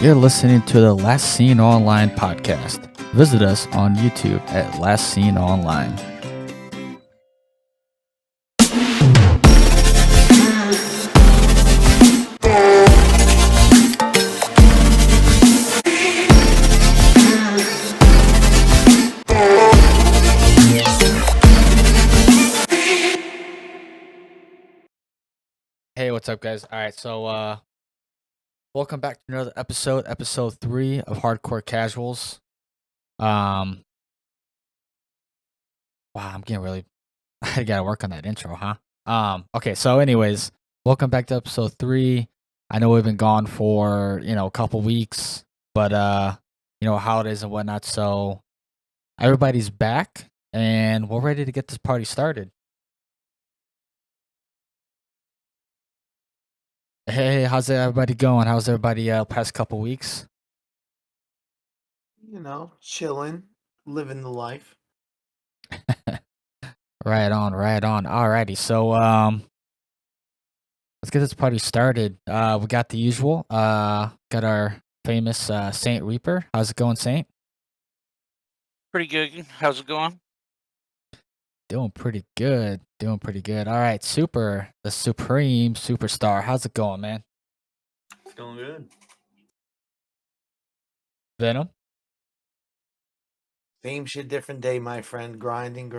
You're listening to the Last Seen Online podcast. Visit us on YouTube at Last Seen Online. Hey, what's up, guys? All right, so welcome back to another episode 3 of Hardcore Casuals. Wow, I'm getting really. I gotta work on that intro, huh? Okay, so anyways, welcome back to episode 3. I know we've been gone for a couple weeks, but holidays and whatnot. So everybody's back, and we're ready to get this party started. Hey, how's everybody going? How's everybody past couple weeks? Chilling, living the life. Right on. Alrighty, so let's get this party started. We got the usual. Got our famous Saint Reaper. How's it going, Saint? Pretty good. How's it going? Doing pretty good. All right, Super, the Supreme Superstar. How's it going, man? It's going good. Venom. Same shit, different day, my friend. Grinding.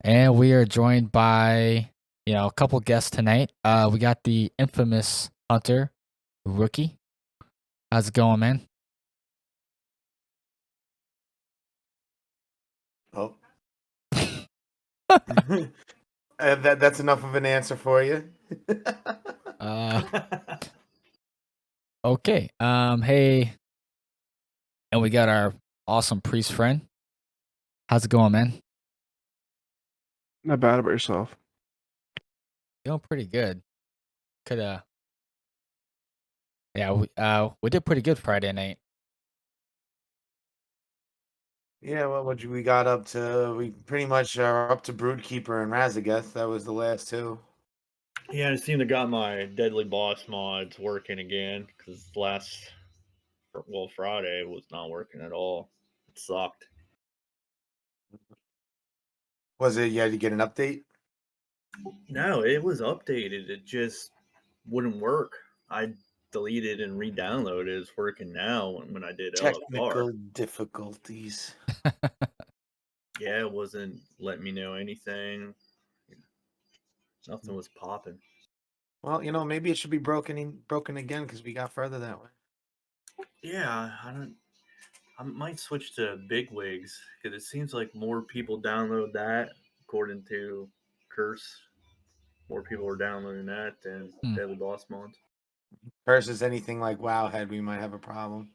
And we are joined by a couple guests tonight. We got the infamous Hunter Rookie. How's it going, man? Oh. That's enough of an answer for you. Okay. Hey, and we got our awesome priest friend. How's it going, man? Not bad about yourself. Doing pretty good. We did pretty good Friday night. Yeah, well, we got up to? We pretty much are up to Broodkeeper and Razageth. That was the last two. Yeah, I seem to got my Deadly Boss mods working again because Friday was not working at all. It sucked. Was it you had to get an update? No, it was updated. It just wouldn't work. I deleted and re-downloaded. It's working now when I did Technical LFR. difficulties. Yeah, it wasn't letting me know anything. Nothing was popping. Well, maybe it should be broken again because we got further that way. Yeah, I might switch to Bigwigs because it seems like more people download that, according to Curse. More people are downloading that than Deadly Boss mods. Versus anything like Wowhead, we might have a problem.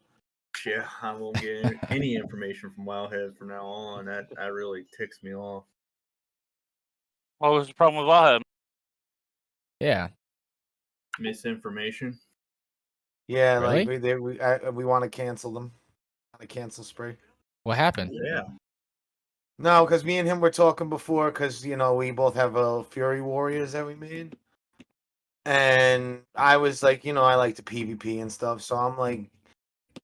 Yeah, I won't get any information from Wowhead from now on. That really ticks me off. What was the problem with Wildhead? Yeah. Misinformation. Yeah, Really? like we want to cancel them. On a cancel spray. What happened? Yeah. No, because me and him were talking before, because we both have Fury Warriors that we made, and I was like, I like to PvP and stuff, so I'm like,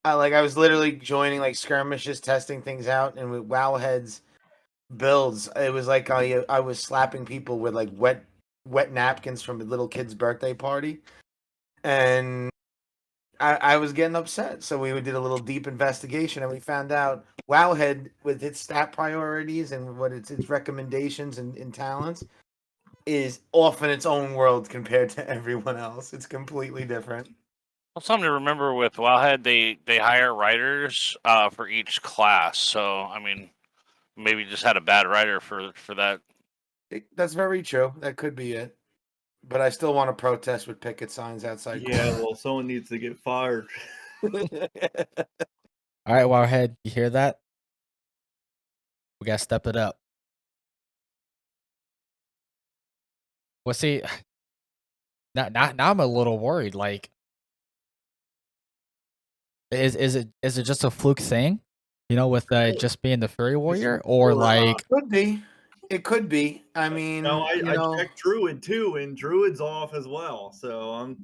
I was literally joining like skirmishes, testing things out, and with Wowhead's builds, it was like I was slapping people with like wet napkins from a little kid's birthday party, and I was getting upset. So we did a little deep investigation, and we found out Wowhead, with its stat priorities and what its recommendations and talents, is off in its own world compared to everyone else. It's completely different. Well, something to remember with Wildhead, they hire writers for each class. So I mean, maybe just had a bad writer for that. That's very true. That could be it. But I still want to protest with picket signs outside. Yeah, well, someone needs to get fired. All right, Wowhead, you hear that? We gotta step it up. Well, see, now I'm a little worried. Like, is it just a fluke thing? With just being the Fury Warrior, or like It could be. I mean, no, I checked Druid too, and Druid's off as well. So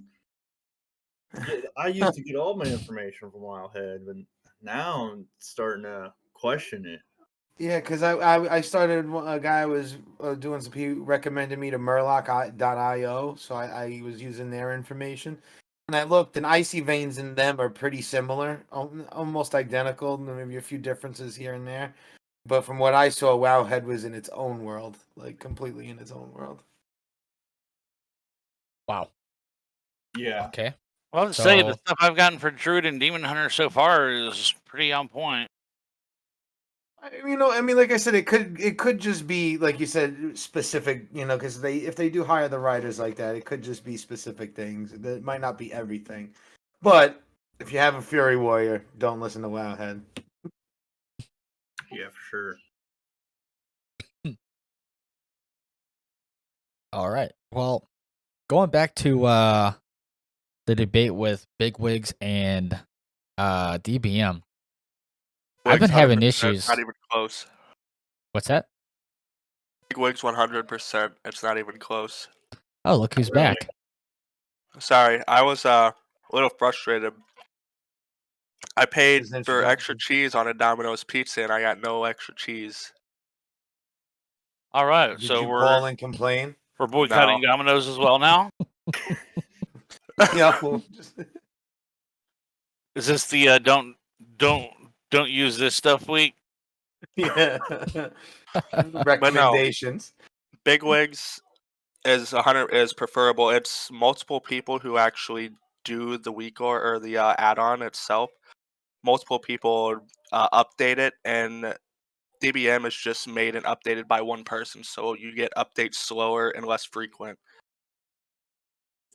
I used to get all my information from Wildhead, but now I'm starting to question it. Yeah, because I started, a guy was doing some, he recommended me to Murloc.io, so I was using their information. And I looked, and icy veins in them are pretty similar, almost identical, maybe a few differences here and there. But from what I saw, Wowhead was in its own world, like completely in its own world. Wow. Yeah. Okay. Well, I would say the So stuff I've gotten for Druid and Demon Hunter so far is pretty on point. I mean, like I said, it could just be like you said, specific. Because if they do hire the writers like that, it could just be specific things. That might not be everything. But if you have a Fury Warrior, don't listen to Wowhead. Yeah, for sure. all right. Well, going back to the debate with bigwigs and DBM. I've been Wigs, having 100%, issues. not even close. What's that? Big Wigs 100%. It's not even close. Oh, look who's Really? back. Sorry, I was a little frustrated. I paid His for extra introduction. cheese on a Domino's pizza and I got no extra cheese. All right, Did so you call and complain? we're boycotting Domino's as well now. Yeah. Well, Is this the don't use this stuff week? yeah. Recommendations. Big Wigs is 100 is preferable. It's multiple people who actually do the week or the add-on itself. Multiple people update it, and DBM is just made and updated by one person, so you get updates slower and less frequent.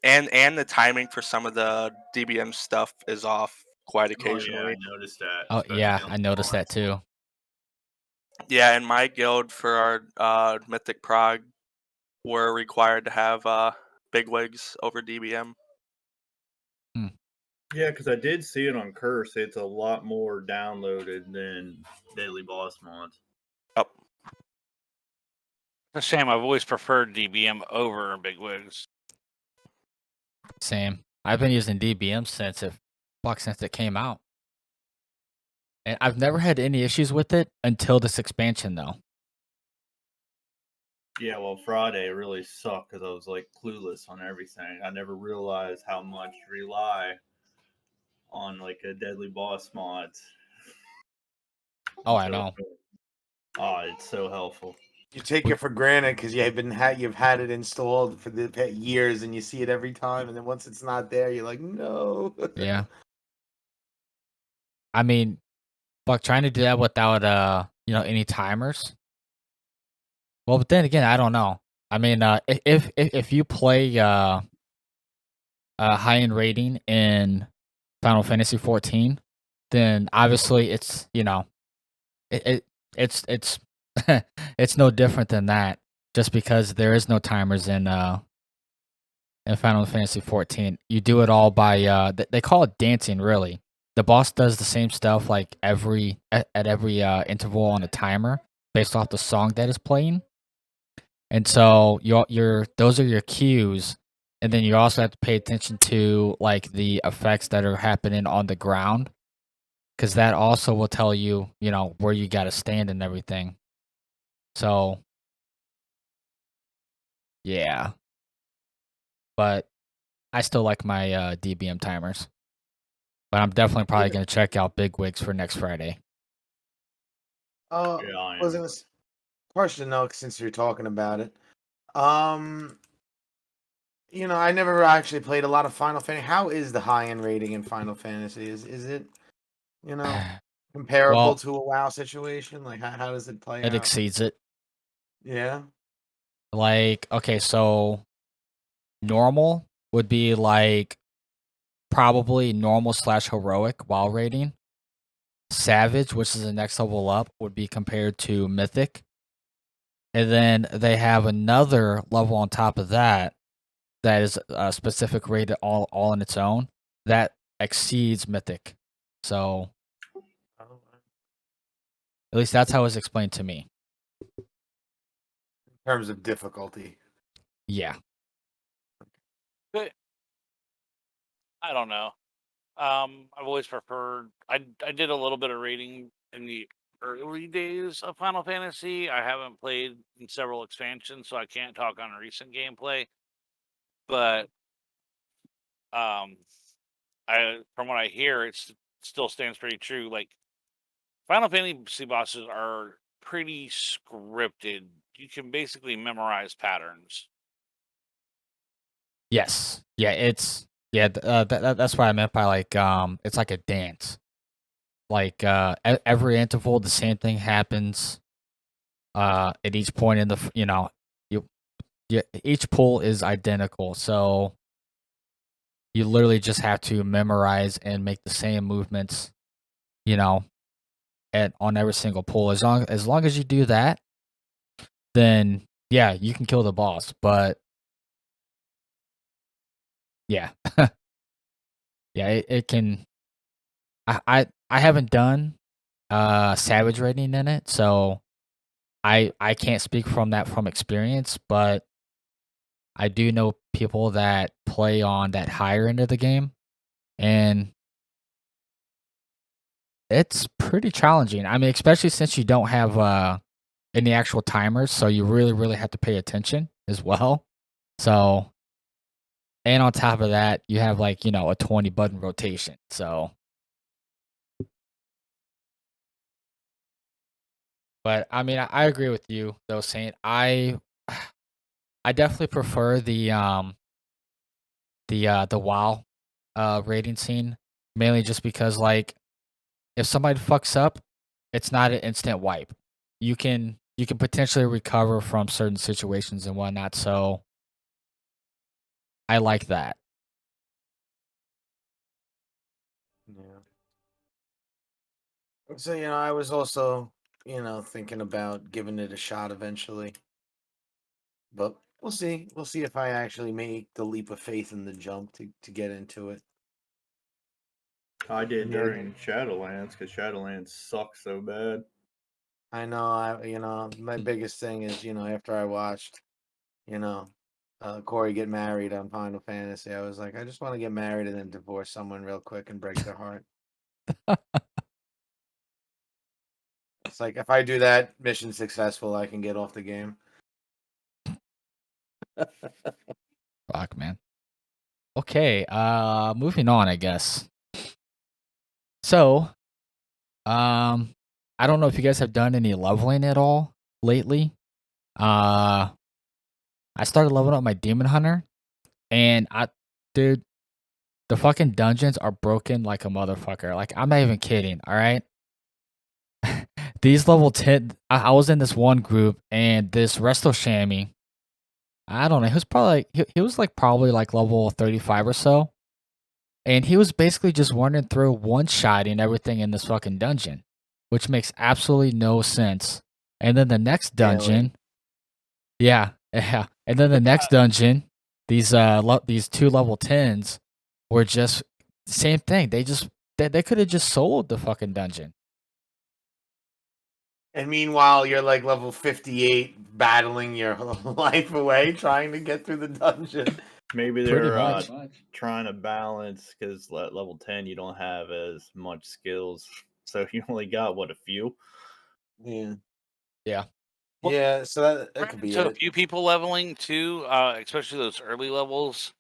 And the timing for some of the DBM stuff is off quite Oh, yeah, occasionally. I noticed that. Oh especially yeah, on I noticed that spawns. too. Yeah, in my guild for our Mythic Prague, we're required to have bigwigs over DBM. Yeah, because I did see it on Curse. It's a lot more downloaded than Deadly Boss mods. Up. It's a shame. I've always preferred DBM over bigwigs. Same. I've been using DBM since it came out. And I've never had any issues with it until this expansion though. Yeah, well, Friday really sucked because I was like clueless on everything. I never realized how much to rely on like a Deadly Boss mod. Oh, I know. Oh, it's so helpful. You take it for granted because you've had it installed for the years, and you see it every time, and then once it's not there, you're like, no. Yeah. I mean, Buck, trying to do that without any timers. Well, but then again, I don't know. I mean, if you play high end rating in Final Fantasy 14, then obviously it's it's it's no different than that. Just because there is no timers in Final Fantasy 14, you do it all by they call it dancing. Really, the boss does the same stuff like at every interval on a timer based off the song that is playing. And so those are your cues, and then you also have to pay attention to like the effects that are happening on the ground, because that also will tell you, where you got to stand and everything. So, yeah, but I still like my DBM timers. But I'm definitely probably going to check out Bigwigs for next Friday. Yeah, I Was am. it question though? Since you're talking about it, I never actually played a lot of Final Fantasy. How is the high end rating in Final Fantasy? Is it comparable Well, to a WoW situation? Like how does it play it out? exceeds it. Yeah. Like, okay, so normal would be like probably normal / heroic while rating. Savage, which is the next level up, would be compared to Mythic. And then they have another level on top of that is a specific rated all on its own that exceeds Mythic. So at least that's how it was explained to me. In terms of difficulty. Yeah. I don't know. I've always preferred. I did a little bit of raiding in the early days of Final Fantasy. I haven't played in several expansions, so I can't talk on recent gameplay. But I from what I hear, it still stands pretty true. Like Final Fantasy bosses are pretty scripted. You can basically memorize patterns. Yes. Yeah, it's that's what I meant by like it's like a dance. Like every interval the same thing happens at each point in the each pull is identical. So you literally just have to memorize and make the same movements, you know, on every single pull. As long as you do that, then yeah, you can kill the boss. But yeah, yeah, it can. I haven't done savage rating in it, so I can't speak from experience, but I do know people that play on that higher end of the game, and it's pretty challenging. I mean, especially since you don't have any actual timers, so you really have to pay attention as well. So, and on top of that, you have like a 20 button rotation. So, but I mean, I agree with you though, Saint. I definitely prefer the WoW rating scene, mainly just because like if somebody fucks up, it's not an instant wipe. You can potentially recover from certain situations and whatnot. So I like that. Yeah. So I was also thinking about giving it a shot eventually, but we'll see. We'll see if I actually make the leap of faith and the jump to get into it. I did Yeah. during Shadowlands because Shadowlands sucks so bad. I know. My biggest thing is after I watched Corey get married on Final Fantasy, I was like, I just want to get married and then divorce someone real quick and break their heart. It's like if I do that, mission successful, I can get off the game. Fuck, man. Okay, moving on, I guess. So, I don't know if you guys have done any leveling at all lately. Uh, I started leveling up my demon hunter, and dude, the fucking dungeons are broken like a motherfucker. Like, I'm not even kidding. All right. These level 10, I was in this one group, and this Resto Shammy, I don't know, he was probably he was like probably like level 35 or so. And he was basically just wandering through one-shotting everything in this fucking dungeon, which makes absolutely no sense. And then the next dungeon, yeah, yeah. And then the next dungeon, these two level 10s were just same thing. They could have just sold the fucking dungeon. And meanwhile, you're like level 58, battling your life away, trying to get through the dungeon. Maybe Pretty they're much. trying to balance because at level 10 you don't have as much skills, so you only got a few. Yeah. Yeah. Well, Yeah, so that Ran could be into a it. few people leveling too, especially those early levels.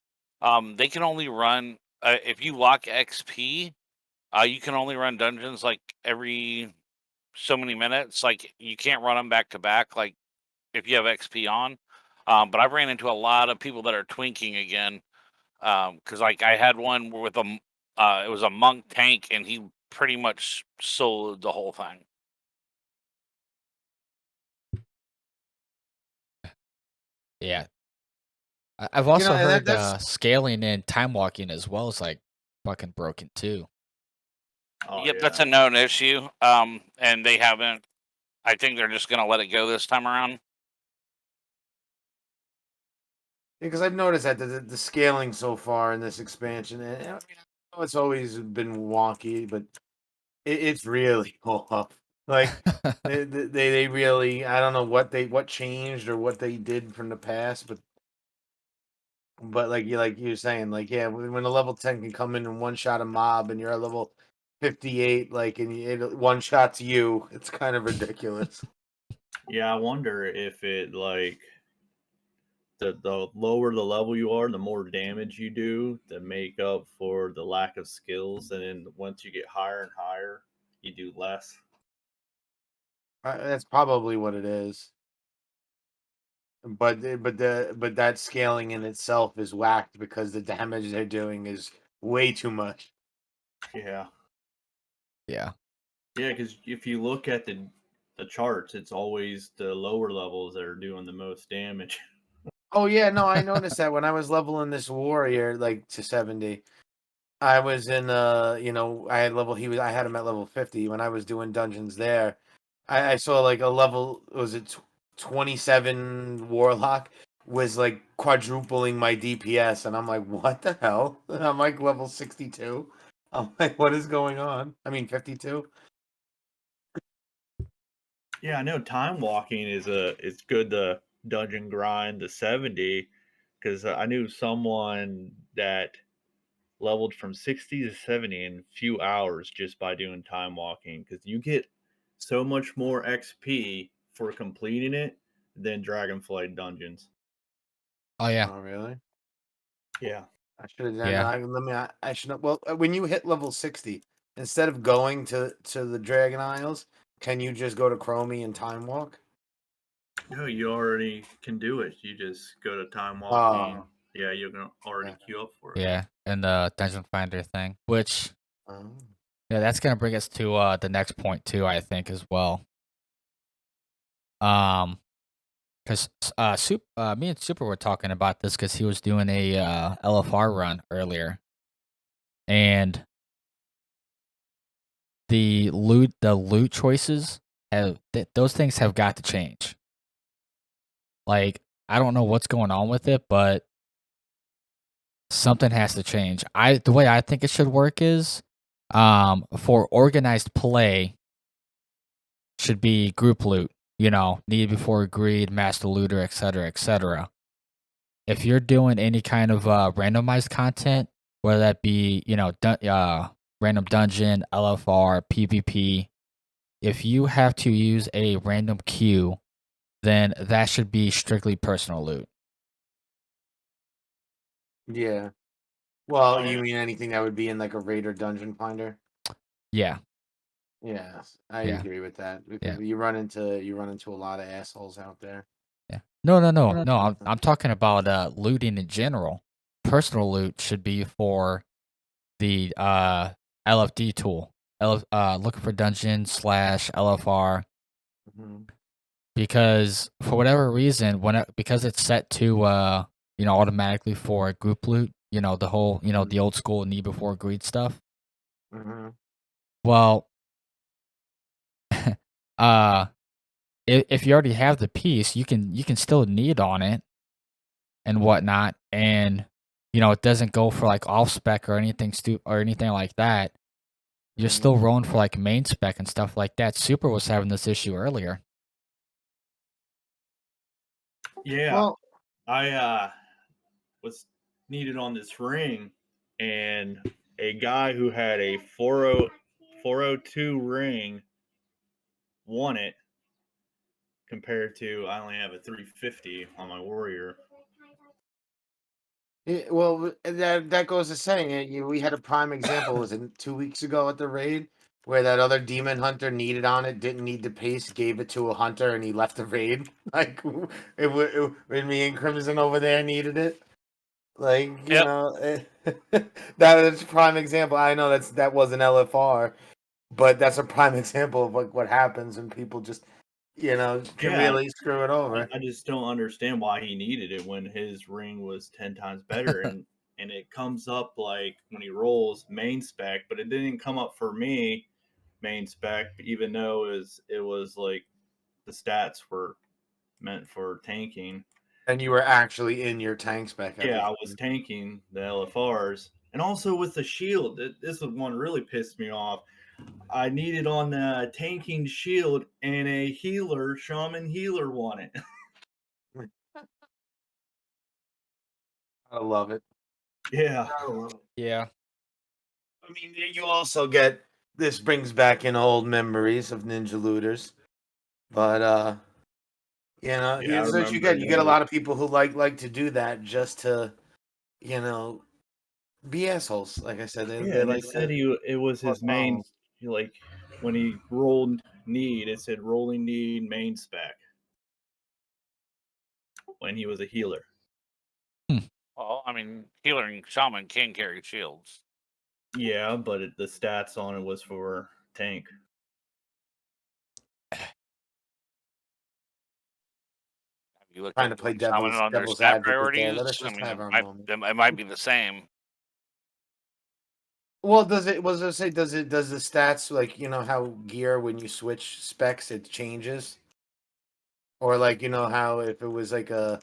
They can only run if you lock XP. You can only run dungeons like every so many minutes. Like you can't run them back to back. Like if you have XP on. But I've ran into a lot of people that are twinking again. Because like I had one with it was a monk tank, and he pretty much soloed the whole thing. Yeah. I've also and heard that's scaling and time walking as well is like fucking broken too. Oh, Yep, yeah. that's a known issue. And they haven't. I think they're just gonna let it go this time around. because I've noticed that the scaling so far in this expansion, and I know it's always been wonky, but it's really off. Like they really, I don't know what changed or what they did from the past, but But like you're saying, like yeah, when a level 10 can come in and one shot a mob, and you're a level 58, like and it one shots you, it's kind of ridiculous. Yeah, I wonder if it like the lower the level you are, the more damage you do to make up for the lack of skills, and then once you get higher and higher, you do less. That's probably what it is. But that scaling in itself is whacked because the damage they're doing is way too much. Yeah, Yeah. yeah, because if you look at the charts, it's always the lower levels that are doing the most damage. Oh yeah, no, I noticed that when I was leveling this warrior like to 70. I was in I had him at level 50 when I was doing dungeons there. I saw like a level, was it 27 warlock was like quadrupling my DPS, and I'm like, what the hell? And I'm like level 62. I'm like, what is going on? I mean 52. Yeah, I know time walking it's good to dungeon grind to 70 because I knew someone that leveled from 60 to 70 in a few hours just by doing time walking because you get so much more XP for completing it than Dragonflight dungeons. Oh yeah. Oh really? Yeah. I should have done. Yeah. I should have. Well, when you hit level 60, instead of going to the Dragon Isles, can you just go to Chromie and time walk? No, you already can do it. You just go to time walking. Oh, Yeah, you can already yeah. queue up for it. Yeah. And the dungeon finder thing, which Oh. yeah, that's gonna bring us to the next point too, I think, as well. Because me and Super were talking about this because he was doing a LFR run earlier, and the loot choices those things have got to change. Like I don't know what's going on with it, but something has to change. The way I think it should work is, for organized play, should be group loot. Needed before agreed, master looter, etc., etc. If you're doing any kind of randomized content, whether that be random dungeon, LFR, PvP, if you have to use a random queue, then that should be strictly personal loot. Yeah. Well, you mean anything that would be in like a raid or dungeon finder? Yeah, Yes, I yeah, agree with that because yeah, you run into a lot of assholes out there. yeah. No, no, no, no. I'm talking about looting in general. Personal loot should be for the LFD tool. Looking for dungeon slash LFR, Mhm. because for whatever reason, because it's set to automatically for group loot, the whole the old school need before greed stuff. Mhm. Well, uh, if you already have the piece, you can still need on it and whatnot, and it doesn't go for like off spec or anything or anything like that. You're Mhm. still rolling for like main spec and stuff like that. Super was having this issue earlier. Yeah, Well, I was needed on this ring, and a guy who had a 402 ring won it compared to I only have a 350 on my warrior. that goes to saying it. We had a prime example. Was it 2 weeks ago at the raid where that other demon hunter needed on it, didn't need the pace, gave it to a hunter, and he left the raid. Like when me and Crimson over there needed it. Like Yep. that is a prime example. I know that was an LFR, but that's a prime example of like what happens when people just can Yeah, really screw it over. I just don't understand why he needed it when his ring was 10 times better, and it comes up like when he rolls main spec, but it didn't come up for me main spec, even though it was like the stats were meant for tanking. And you were actually in your tank spec at Yeah, the I was time. tanking the LFRs. And also with the shield, this one really pissed me off. I needed on the tanking shield, and a healer, shaman healer, won it. I love it. Yeah. I love it. Yeah. I mean, you also get this brings back in old memories of ninja looters, but Yeah, I here's what you remember get. You get a the lot of people who like to do that just to, be assholes. Like I said, yeah, they and like it said to. it was his main, like when he rolled need, it said rolling need main spec when he was a healer. Well, I mean, healer and shaman can carry shields. Yeah, but the stats on it was for tank. Have you looked Trying at to play shaman on their devil's stat advocate there. priorities? Let us I just mean, have our moment. it might be the same. Well, does it? Was it say? Does the stats like how gear when you switch specs it changes, or like how if it was like a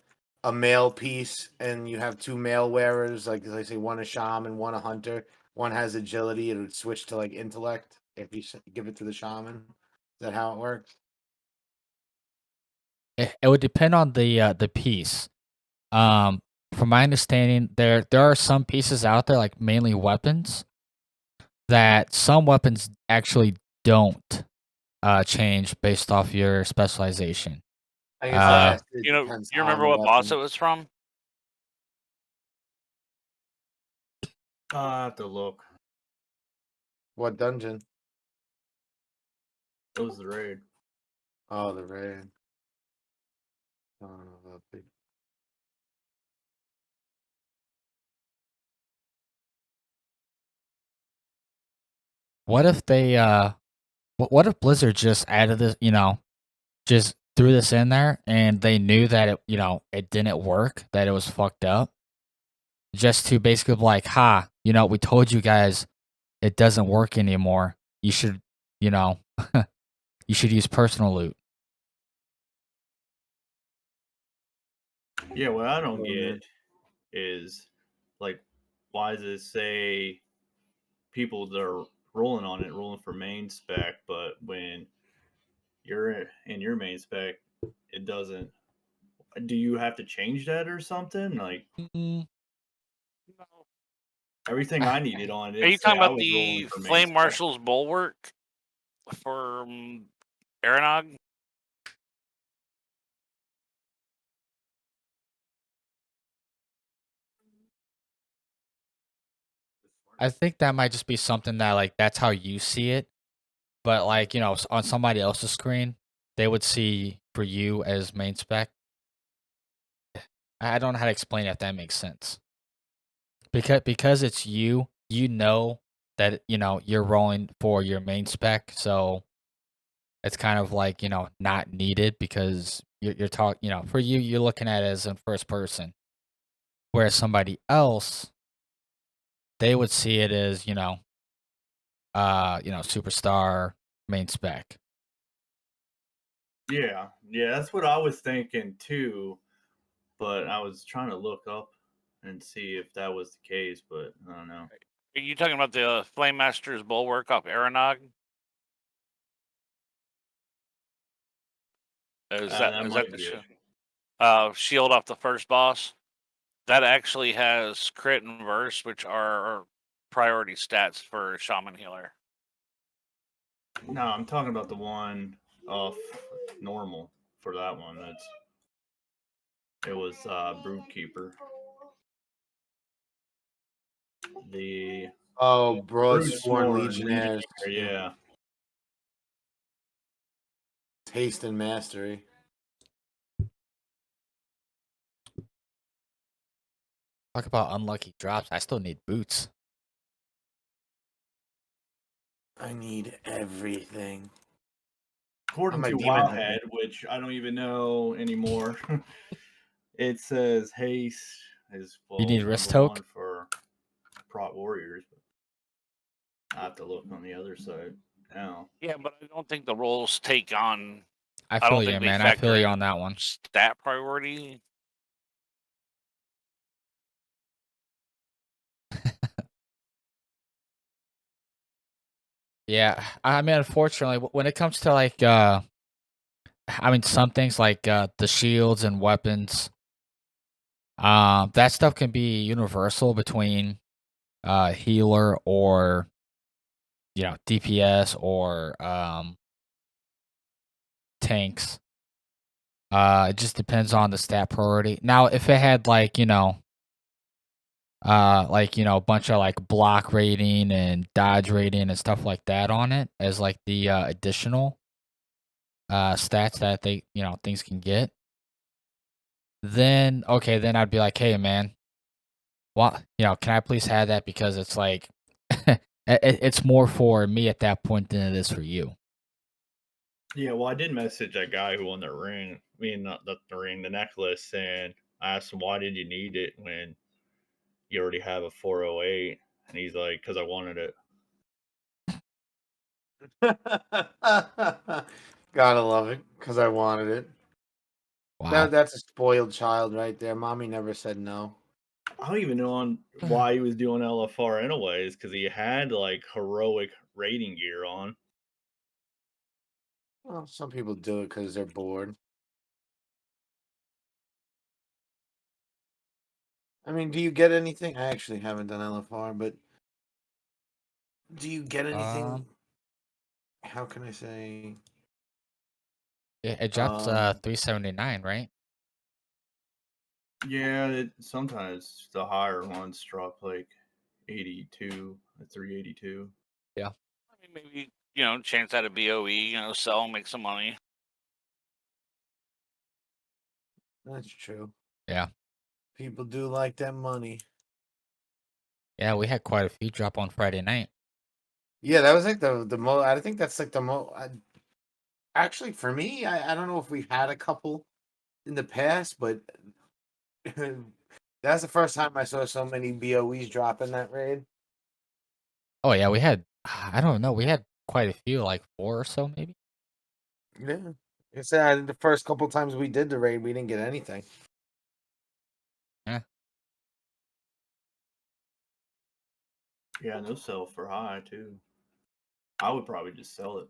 male piece and you have two male wearers, like I say, one a shaman, one a hunter, one has agility, it would switch to like intellect if you give it to the shaman. Is that how it works? It would depend on the piece. From my understanding, there are some pieces out there, like mainly weapons, that some weapons actually don't change based off your specialization. I guess I Uh, guess it You depends on remember the what boss weapon. it was from? I have to look. What dungeon? It was the raid. Oh, the raid. I don't know about the. what if they what if Blizzard just added this, just threw this in there and they knew that it didn't work, that it was fucked up, just to basically be like, ha, we told you guys it doesn't work anymore. You should, you know, you should use personal loot. Yeah, what I don't get is like, why does it say people that are rolling for main spec, but when you're in your main spec, it doesn't. Do you have to change that or something? Like Mm, everything I needed on Are it you say talking I about was rolling the for main Flame spec. Marshal's bulwark for Aranog? I think that might just be something that like that's how you see it, but like on somebody else's screen, they would see for you as main spec. I don't know how to explain it, if that makes sense. Because it's you, that you're rolling for your main spec, so it's kind of like not needed because you're talking for you you're looking at it as in first person, whereas somebody else they would see it as superstar main spec. Yeah, that's what I was thinking too. But I was trying to look up and see if that was the case, but I don't know. Are you talking about the Flame Master's bulwark off Aranog? That Is might that the be it. shield off the first boss? That actually has crit and verse, which are priority stats for Shaman Healer. No, I'm talking about the one off normal for that one. It was Brood Keeper. The Broad Brood Sworn Sworn Legionnaires. yeah. Taste and mastery. Talk about unlucky drops. I still need boots. I need everything. According I'm a to demon Wildhead, hunter. which I don't even know anymore, it says haste is You need wrist number one toke? for prot warriors. But I have to look on the other side now. Yeah, but I don't think the rolls take on. I I feel don't you, think they man. I factor feel you in on that one. stat priority. Yeah, I mean, unfortunately, when it comes to like, some things like the shields and weapons, That stuff can be universal between healer or DPS or tanks. It just depends on the stat priority. Now, if it had a bunch of like block rating and dodge rating and stuff like that on it as like the additional stats that things can get, then okay, then I'd be like, hey man, what can I please have that, because it's like it's more for me at that point than it is for you. Yeah, well, I did message that guy who won the ring. I mean, not the ring, the necklace, and I asked him why did you need it when you already have a 408, and he's like, because I wanted it. Gotta love it, because I wanted it. Wow. That's a spoiled child right there. Mommy never said no. I don't even know on why he was doing LFR anyways, because he had like heroic rating gear on. Well, some people do it because they're bored. I mean, do you get anything? I actually haven't done LFR, but do you get anything? How can I say? It drops 379, right? Yeah, sometimes the higher ones drop like 82, 382. Yeah. I mean, maybe chance at a BOE, sell, make some money. That's true. Yeah. People do like that money. Yeah, we had quite a few drop on Friday night. Yeah, that was like the most. I think that's like the most. Actually, for me, I don't know if we've had a couple in the past, but that's the first time I saw so many BOEs drop in that raid. Oh yeah, we had I don't know, we had quite a few, like 4 or so maybe. Yeah, it's the first couple times we did the raid, we didn't get anything. Yeah. Yeah, and those sell for high too. I would probably just sell it.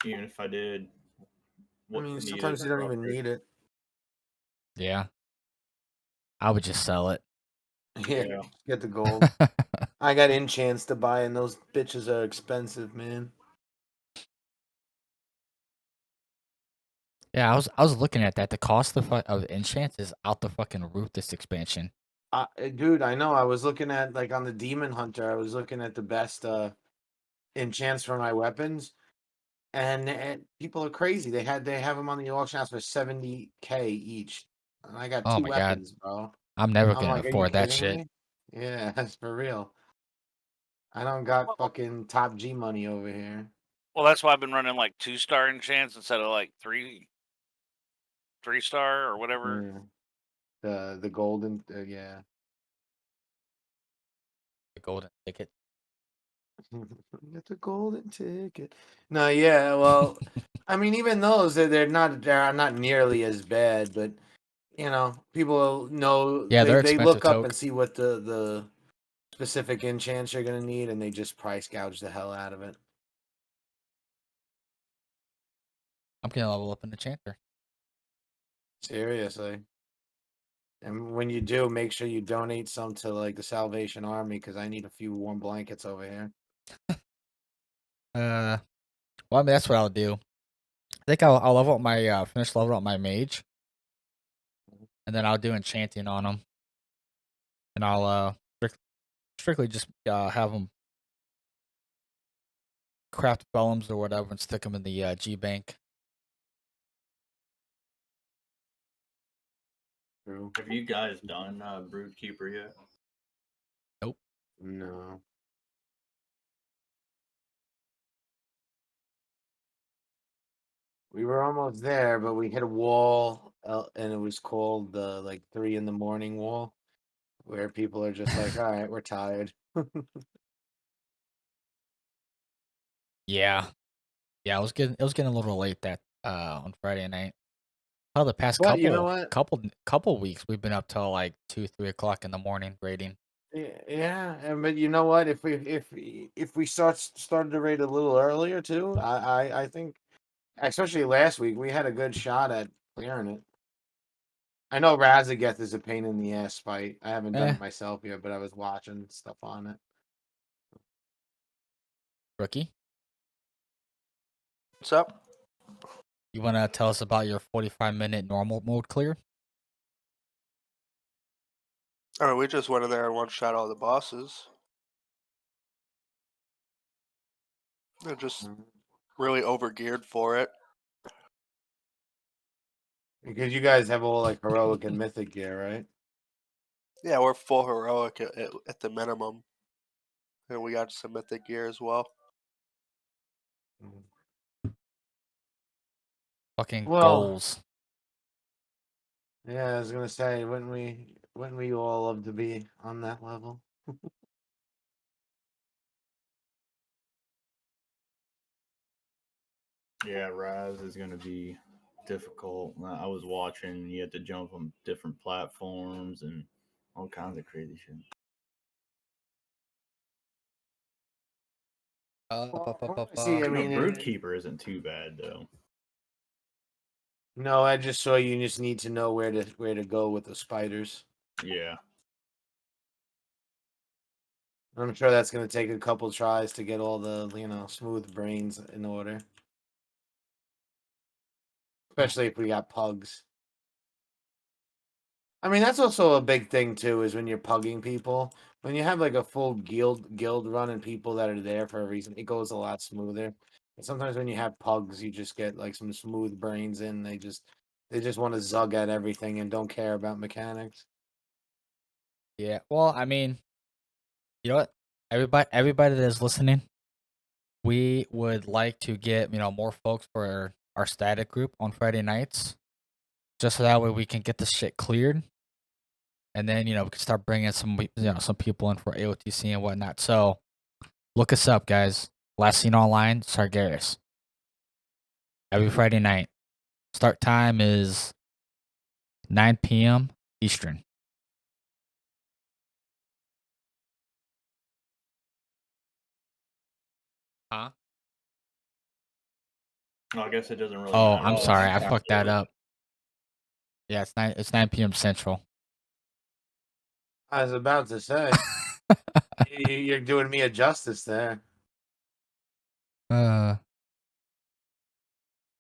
Even if I did. I mean, sometimes you don't even need it. Yeah. I would just sell it. Yeah, get the gold. I got enchants to buy, and those bitches are expensive, man. Yeah, I was looking at that. The cost of enchants is out the fucking roof this expansion. Dude, I know. I was looking at like on the Demon Hunter. I was looking at the best enchants for my weapons, and people are crazy. They have them on the auction house for 70K each. And I got Oh two my god. weapons, bro. I'm never I'm gonna like, are you afford that kidding shit. me? Yeah, that's for real. I don't got Well, fucking top G money over here. well, that's why I've been running like 2-star enchants instead of like 3-star or whatever. The golden, yeah. The golden ticket. Get the golden ticket. No, yeah, well, I mean, even those they're not nearly as bad, but people know Yeah, they're they expensive look up toke. and see what the specific enchants you're gonna need, and they just price gouge the hell out of it. I'm gonna level up an enchanter. Seriously. And when you do, make sure you donate some to like the Salvation Army, because I need a few warm blankets over here. Well, I mean, that's what I'll do. I think I'll level up my finish level up my mage, and then I'll do enchanting on them, and I'll strictly just have them craft bombs or whatever and stick them in the G bank. True. Have you guys done Brood Keeper yet? Nope. No. We were almost there, but we hit a wall, and it was called the like 3 in the morning wall, where people are just like, all right, we're tired. Yeah. Yeah, it was getting a little late that on Friday night. Oh, the past But you know what? couple weeks we've been up till like 2-3 o'clock in the morning raiding. Yeah, but you know what? If we started the raid a little earlier too, I think, especially last week, we had a good shot at clearing it. I know Razageth is a pain in the ass fight. I haven't done Eh. it myself yet, but I was watching stuff on it. Rookie, What's up? you want to tell us about your 45-minute normal mode clear? Oh, we just went in there and one shot all the bosses. They're just really overgeared for it. Because you guys have all like heroic and mythic gear, right? Yeah, we're full heroic at the minimum. And we got some mythic gear as well. Fucking Well- goals. Yeah, I was gonna say, wouldn't we all love to be on that level? Yeah, Rise is going to be difficult. I was watching, you had to jump on different platforms and all kinds of crazy shit. See, I The mean, Brood Keeper isn't too bad though. no, I just saw you just need to know where to go with the spiders. Yeah. I'm sure that's gonna take a couple tries to get all the smooth brains in order. Especially if we got pugs. I mean, that's also a big thing too, is when you're pugging people. When you have like a full guild run and people that are there for a reason, it goes a lot smoother. And sometimes when you have pugs, you just get like some smooth brains in. They just want to zug at everything and don't care about mechanics. Yeah. Well, I mean, you know what? Everybody that is listening, we would like to get more folks for our static group on Friday nights, just so that way we can get this shit cleared, and then we can start bringing some people in for AOTC and whatnot. So look us up, guys. Last Seen Online, Sargeras. Every Friday night. Start time is 9 p.m. Eastern. Huh? Well, I guess it doesn't really Oh, matter. I'm sorry. I It's fucked that early. up. Yeah, it's 9 p.m. Central. I was about to say, you're doing me a justice there.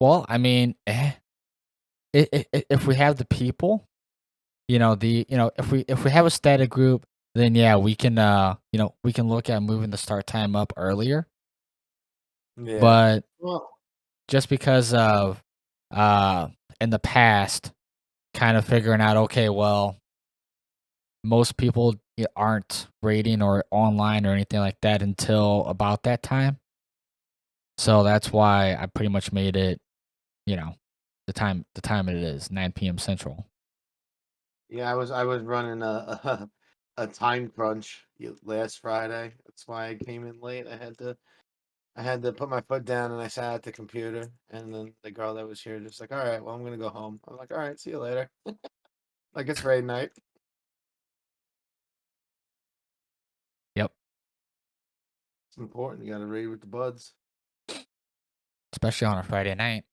Well, I mean, if we have the people, if we have a static group, then yeah, we can we can look at moving the start time up earlier. Yeah. But Well, just because of in the past, kind of figuring out, okay, well, most people aren't raiding or online or anything like that until about that time. So that's why I pretty much made it, the time it is 9 p.m. Central. yeah, I was running a time crunch last Friday. That's why I came in late. I had to put my foot down and I sat at the computer. And then the girl that was here just like, all right, well, I'm gonna go home. I'm like, all right, see you later. Like it's raid night. Yep. It's important. You got to raid with the buds. Especially on a Friday night.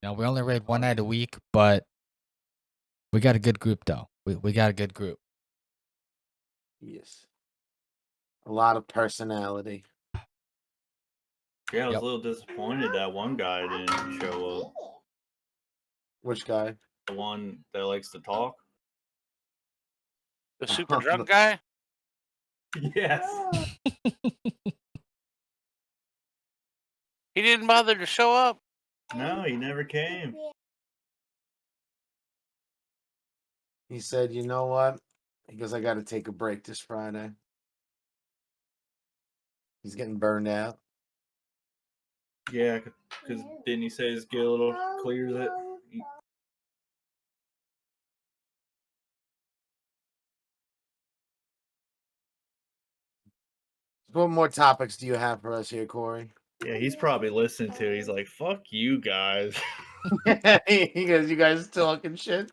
We only raid one night a week, but we got a good group though. We got a good group. Yes. A lot of personality. Yeah, I was Yep. a little disappointed that one guy didn't show up. Which guy? The one that likes to talk. The super drunk guy? Yes. He didn't bother to show up. No, he never came. He said, you know what? He goes, I got to take a break this Friday. He's getting burned out. Yeah, because didn't he say his guild clears it? What more topics do you have for us here, Corey? Yeah, he's probably listening to it. He's like, fuck you guys. He goes, you guys talking shit?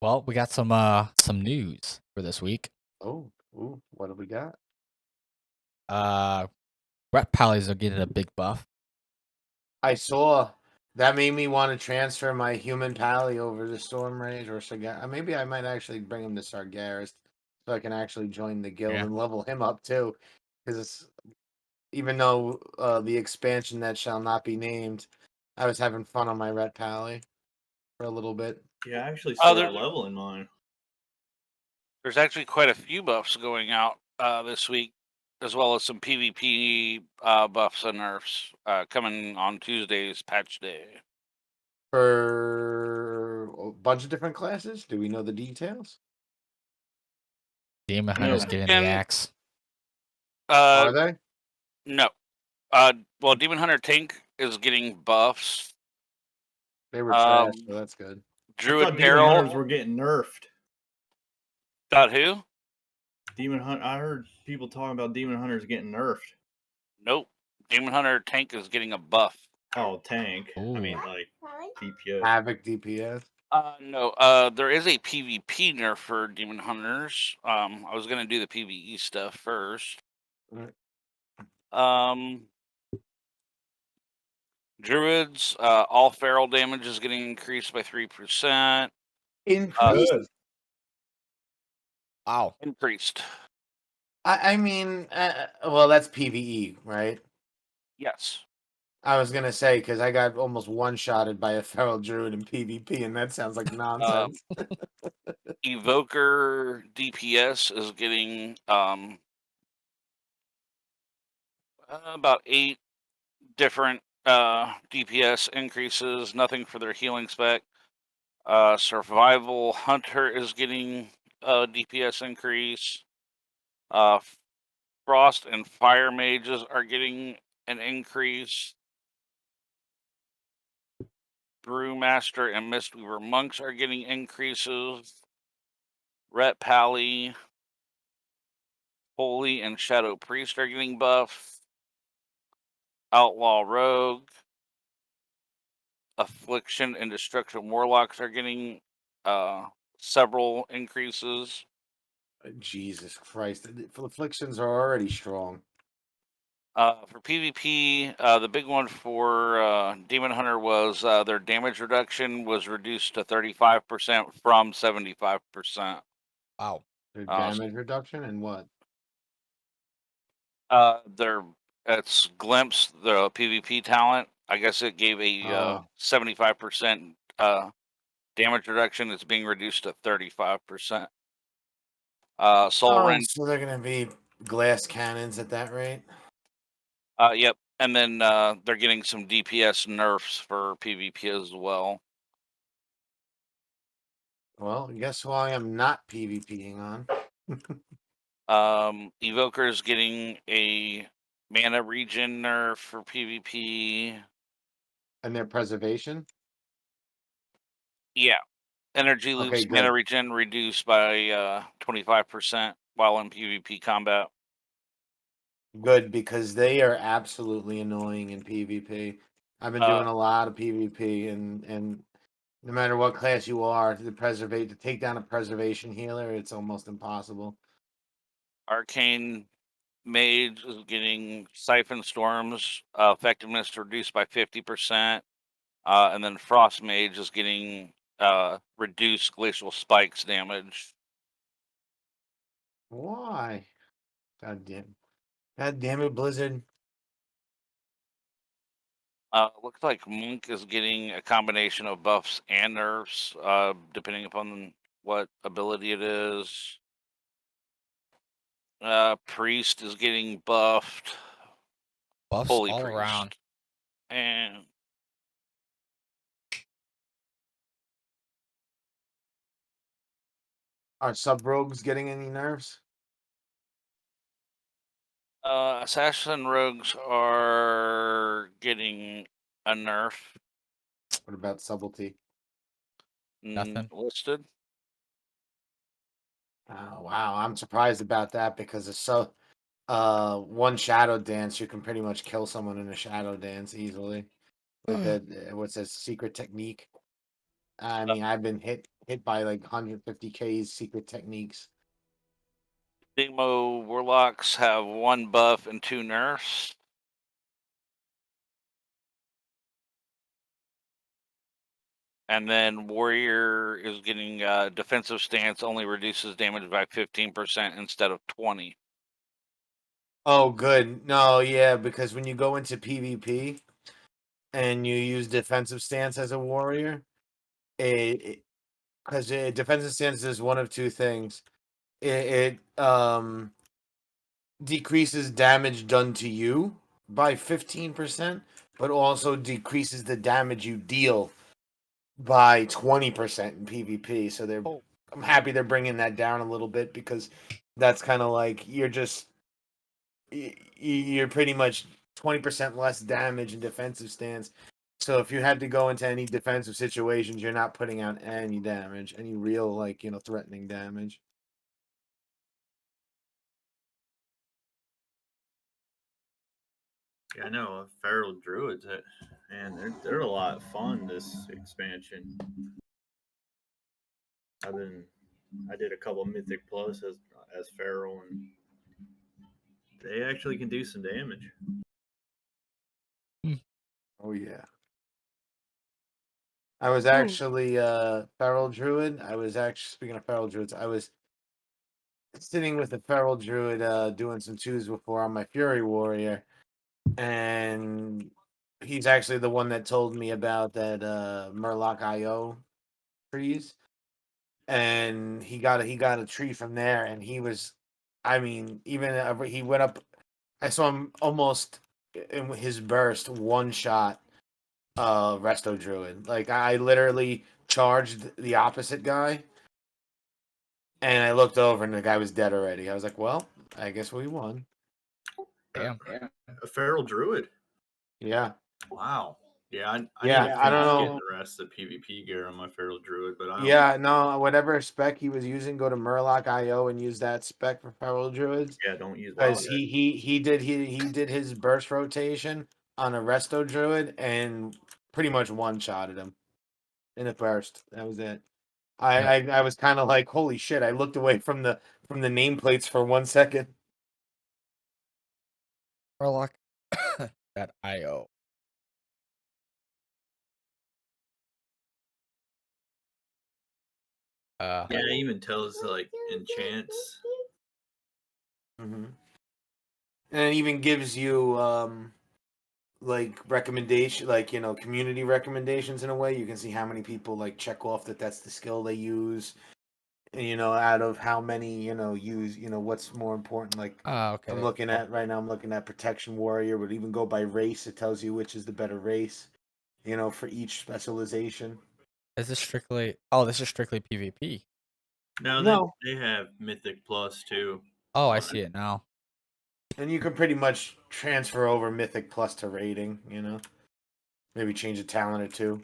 Well, we got some news for this week. Oh, ooh, what do we got? Rep Pallies are getting a big buff. I saw That made me want to transfer my human pally over to Storm Rage or Sargeras. Maybe I might actually bring him to Sargeras so I can actually join the guild Yeah. and level him up too. Because even though the expansion that shall not be named, I was having fun on my Ret Pally for a little bit. Yeah, I actually Oh, started leveling mine. There's actually quite a few buffs going out this week, as well as some PvP buffs and nerfs coming on Tuesday's patch day. For a bunch of different classes, do we know the details? Demon Hunter's No. getting the axe. Are they? No. Well, Demon Hunter Tank is getting buffs. They were trash, so that's good. I Druid thought Demon Hunters Barrel. were getting nerfed. Got who? Demon Hunt. I heard people talking about Demon Hunters getting nerfed. Nope. Demon Hunter Tank is getting a buff. Oh, tank. Ooh. I mean, like DPS. Havoc DPS. No. There is a PvP nerf for Demon Hunters. I was gonna do the PvE stuff first. Druids, all feral damage is getting increased by 3%. Increased. Wow. Increased. I mean, well, that's PVE, right? Yes. I was gonna say because I got almost one-shotted by a feral druid in PvP, and that sounds like nonsense. Evoker DPS is getting about 8 different DPS increases. Nothing for their healing spec. Survival Hunter is getting a DPS increase. Frost and Fire Mages are getting an increase. Brewmaster and Mistweaver Monks are getting increases. Ret Pally, Holy, and Shadow Priest are getting buffs. Outlaw Rogue, Affliction, and Destruction Warlocks are getting several increases. Jesus Christ, the afflictions are already strong. For PvP, the big one for Demon Hunter was their damage reduction was reduced to 35% from 75%. Wow. Their damage reduction and what? It's Glimpse, the PvP talent. I guess it gave a 75% damage reduction. It's being reduced to 35%. Soul Rend. So they're gonna be glass cannons at that rate. Yep. And then they're getting some DPS nerfs for PvP as well. Well, guess who I am not PvPing on? Evoker is getting a mana regen nerf for PvP. And their preservation? Yeah. Energy loops, Okay, mana good. regen reduced by 25% while in PvP combat. Good, because they are absolutely annoying in PvP. I've been doing a lot of PvP, and no matter what class you are, to take down a preservation healer, it's almost impossible. Arcane Mage is getting Siphon Storms effectiveness reduced by 50%. And then Frost Mage is getting reduced Glacial Spikes damage. Why? God damn it, Blizzard. Looks like Monk is getting a combination of buffs and nerfs, depending upon what ability it is. Priest is getting buffed. Buffs Holy all Priest. around. And Are sub rogues getting any nerfs? Assassin Rogues are getting a nerf. What about subtlety? Nothing. Listed. Oh, wow, I'm surprised about that because it's so one shadow dance, you can pretty much kill someone in a shadow dance easily. With that, what's that secret technique? I mean, I've been hit by like 150K's secret techniques. Demo Warlocks have 1 buff and 2 nerfs. And then warrior is getting defensive stance only reduces damage by 15% instead of 20. Oh, good. No, yeah, because when you go into PvP and you use defensive stance as a warrior, because defensive stance is one of two things. It decreases damage done to you by 15%, but also decreases the damage you deal by 20% in PvP. So I'm happy they're bringing that down a little bit, because that's kind of like you're pretty much 20% less damage in defensive stance. So if you had to go into any defensive situations, you're not putting out any damage, any real threatening damage. Yeah, I know. Feral Druids, man, they're a lot of fun this expansion. I did a couple Mythic Plus as Feral, and they actually can do some damage. Oh yeah. I was actually feral druid. I was actually, speaking of feral druids, I was sitting with a feral druid doing some twos before on my fury warrior, and he's actually the one that told me about that Murloc IO trees, and he got a tree from there, and he was, I mean, even he went up. I saw him almost in his burst one shot Resto Druid. Like, I literally charged the opposite guy, and I looked over and the guy was dead already. I was like, well, I guess we won. Damn. A Feral Druid. Yeah. Wow. Yeah, I need Yeah, to I don't finish know. getting the rest of the PvP gear on my Feral Druid, but I don't. Yeah, no, whatever spec he was using, go to Murloc IO and use that spec for Feral Druids. Yeah, don't use Because Wildhead. he did his burst rotation on a Resto Druid and pretty much one shotted him in the burst. That was it. I was kind of like, holy shit! I looked away from the nameplates for 1 second. Warlock that IO. Yeah, it even tells like enchants. Mm-hmm. And it even gives you like recommendation, like community recommendations in a way. You can see how many people like check off that that's the skill they use. And, out of how many use what's more important. Like Okay. I'm looking at right now. I'm looking at Protection Warrior. Would even go by race. It tells you which is the better race. For each specialization. Is this strictly? Oh, this is strictly PvP. No, No. they have Mythic Plus too. Oh, I see it now. And you can pretty much transfer over Mythic Plus to rating, Maybe change a talent or two.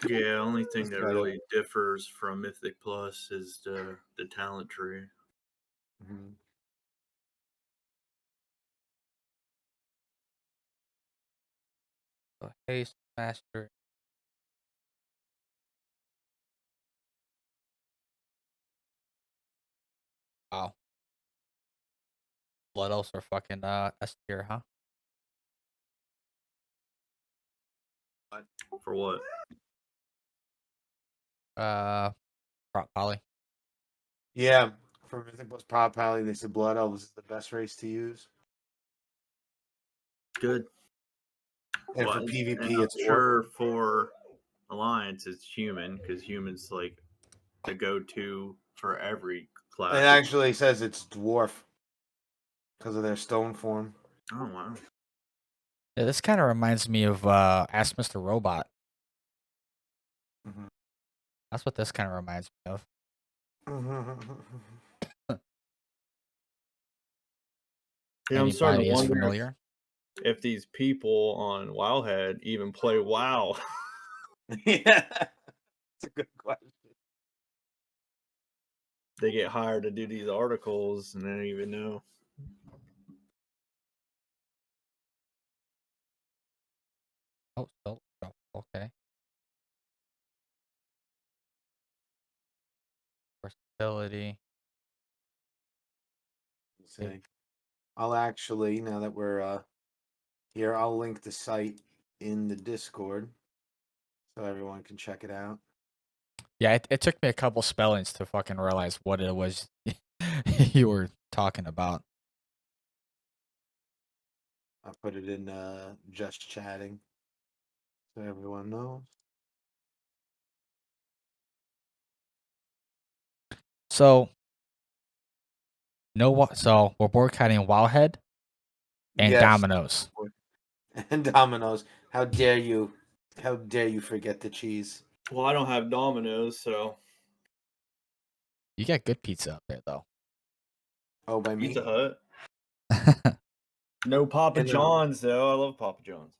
Yeah, only thing That's that about really differs from Mythic Plus is the talent tree. Mm-hmm. So, haste master. Wow. Blood elves are fucking S tier, huh? For what? Poly. Yeah, for Mythic Plus Pop Pally, they said Blood Elves is the best race to use. Good. And Well, for and PvP, I'm it's sure for Alliance it's human, because human's like the go-to for every class. It actually says it's Dwarf because of their stone form. Oh wow. Yeah, this kind of reminds me of Ask Mr. Robot. Mm-hmm. That's what this kind of reminds me of. Yeah, I'm starting Anybody to is wonder familiar? if these people on Wildhead even play WoW. Yeah, it's a good question. They get hired to do these articles and they don't even know. Oh, still. Oh, okay. Versatility. See, I'll actually, now that we're here, I'll link the site in the Discord so everyone can check it out. Yeah, it took me a couple spellings to fucking realize what it was you were talking about. I put it in just chatting so everyone knows. So, so we're boycotting Wowhead and Yes. Domino's. And Domino's. How dare you? How dare you forget the cheese? Well, I don't have Domino's, so You got good pizza up there, though. Oh, by me? Pizza Hut. No Papa You know. John's though. I love Papa John's.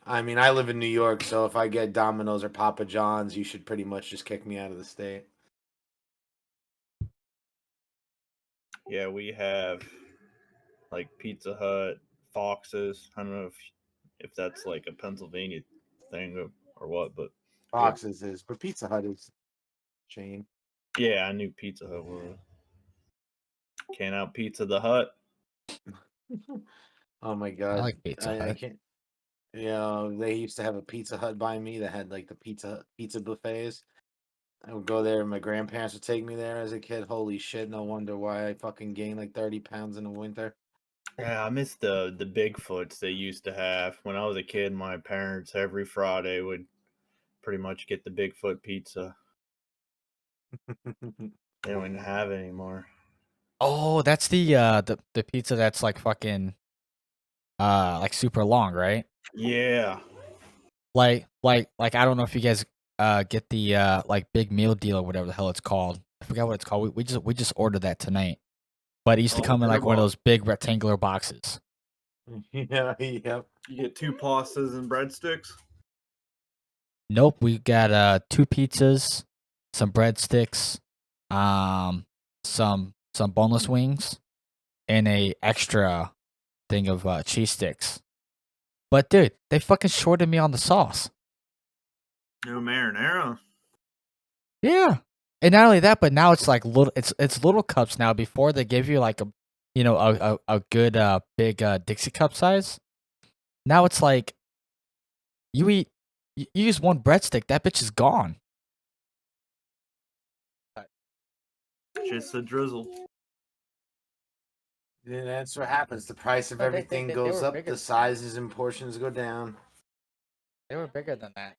I mean, I live in New York, so if I get Domino's or Papa John's, you should pretty much just kick me out of the state. Yeah, we have like Pizza Hut, Fox's. I don't know if that's like a Pennsylvania thing or what, but Fox's is, but Pizza Hut is chain. yeah, I knew Pizza Hut was. Can't out Pizza the Hut. Oh my god, I like Pizza I Hut. can't. You know, they used to have a Pizza Hut by me that had like the pizza buffets. I would go there, and my grandparents would take me there as a kid. Holy shit! No wonder why I fucking gained like 30 pounds in the winter. Yeah, I miss the Bigfoots they used to have. When I was a kid, my parents every Friday would pretty much get the Bigfoot pizza. They don't even have it anymore. Oh, that's the pizza that's like fucking like super long, right? Yeah. Like I don't know if you guys get the like big meal deal or whatever the hell it's called. I forgot what it's called. We just ordered that tonight. But it used to Oh, come in like one of Grandma. those big rectangular boxes. Yeah, yep. You get 2 pastas and breadsticks. Nope, we got 2 pizzas, some breadsticks, some boneless wings, and a extra thing of cheese sticks. But dude, they fucking shorted me on the sauce. No marinara. Yeah. And not only that, but now it's like it's little cups now. Before they give you like a good big Dixie cup size. Now it's like you use one breadstick, that bitch is gone. Just a drizzle. Yeah, that's what happens. The price of No, everything they goes were up. bigger The than that. sizes and portions go down. They were bigger than that.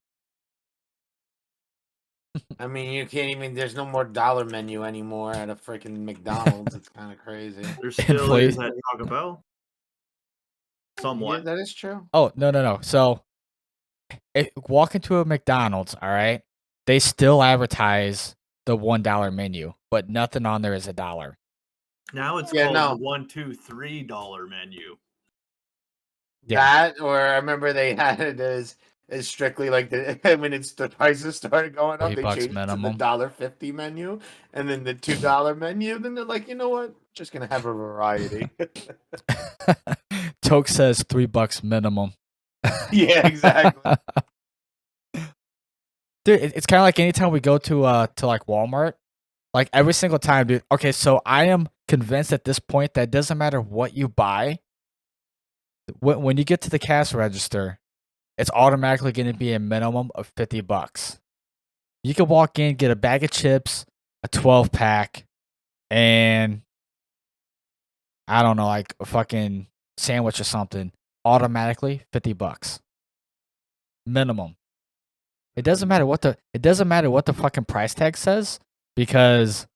I mean, you can't even. There's no more dollar menu anymore at a freaking McDonald's. It's kind of crazy. There still Inflate- is at Taco Bell. Yeah, Somewhat. that is true. Oh, no. So, walk into a McDonald's, all right? They still advertise the $1 menu, but nothing on there is $1. Now it's Yeah, called no. the $1, $2, $3 menu. Yeah. That, or I remember they had it as strictly like the when it's the prices started going up, they $3 changed it to the minimum. $1.50 menu, and then the $2 menu. Then they're like, you know what? Just gonna have a variety. Toke says $3 minimum. Yeah, exactly. Dude, it's kind of like anytime we go to like Walmart, like every single time, dude. Okay, so I am convinced at this point that it doesn't matter what you buy. When you get to the cash register, it's automatically going to be a minimum of $50. You can walk in, get a bag of chips, a 12-pack, and I don't know, like a fucking sandwich or something. Automatically $50 minimum. It doesn't matter what the fucking price tag says, because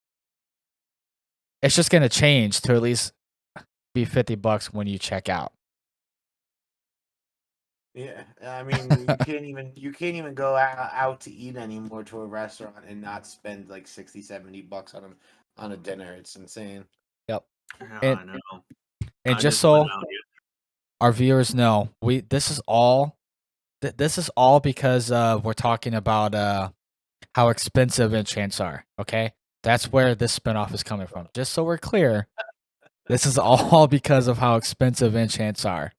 it's just gonna change to at least be $50 when you check out. Yeah, I mean, you can't even go out to eat anymore to a restaurant and not spend like 60, $70 on a dinner. It's insane. Yep. Yeah, And- I know. And I just went so out yet. our viewers know, this is all because we're talking about how expensive enchants are. Okay, that's where this spinoff is coming from. Just so we're clear, this is all because of how expensive enchants are.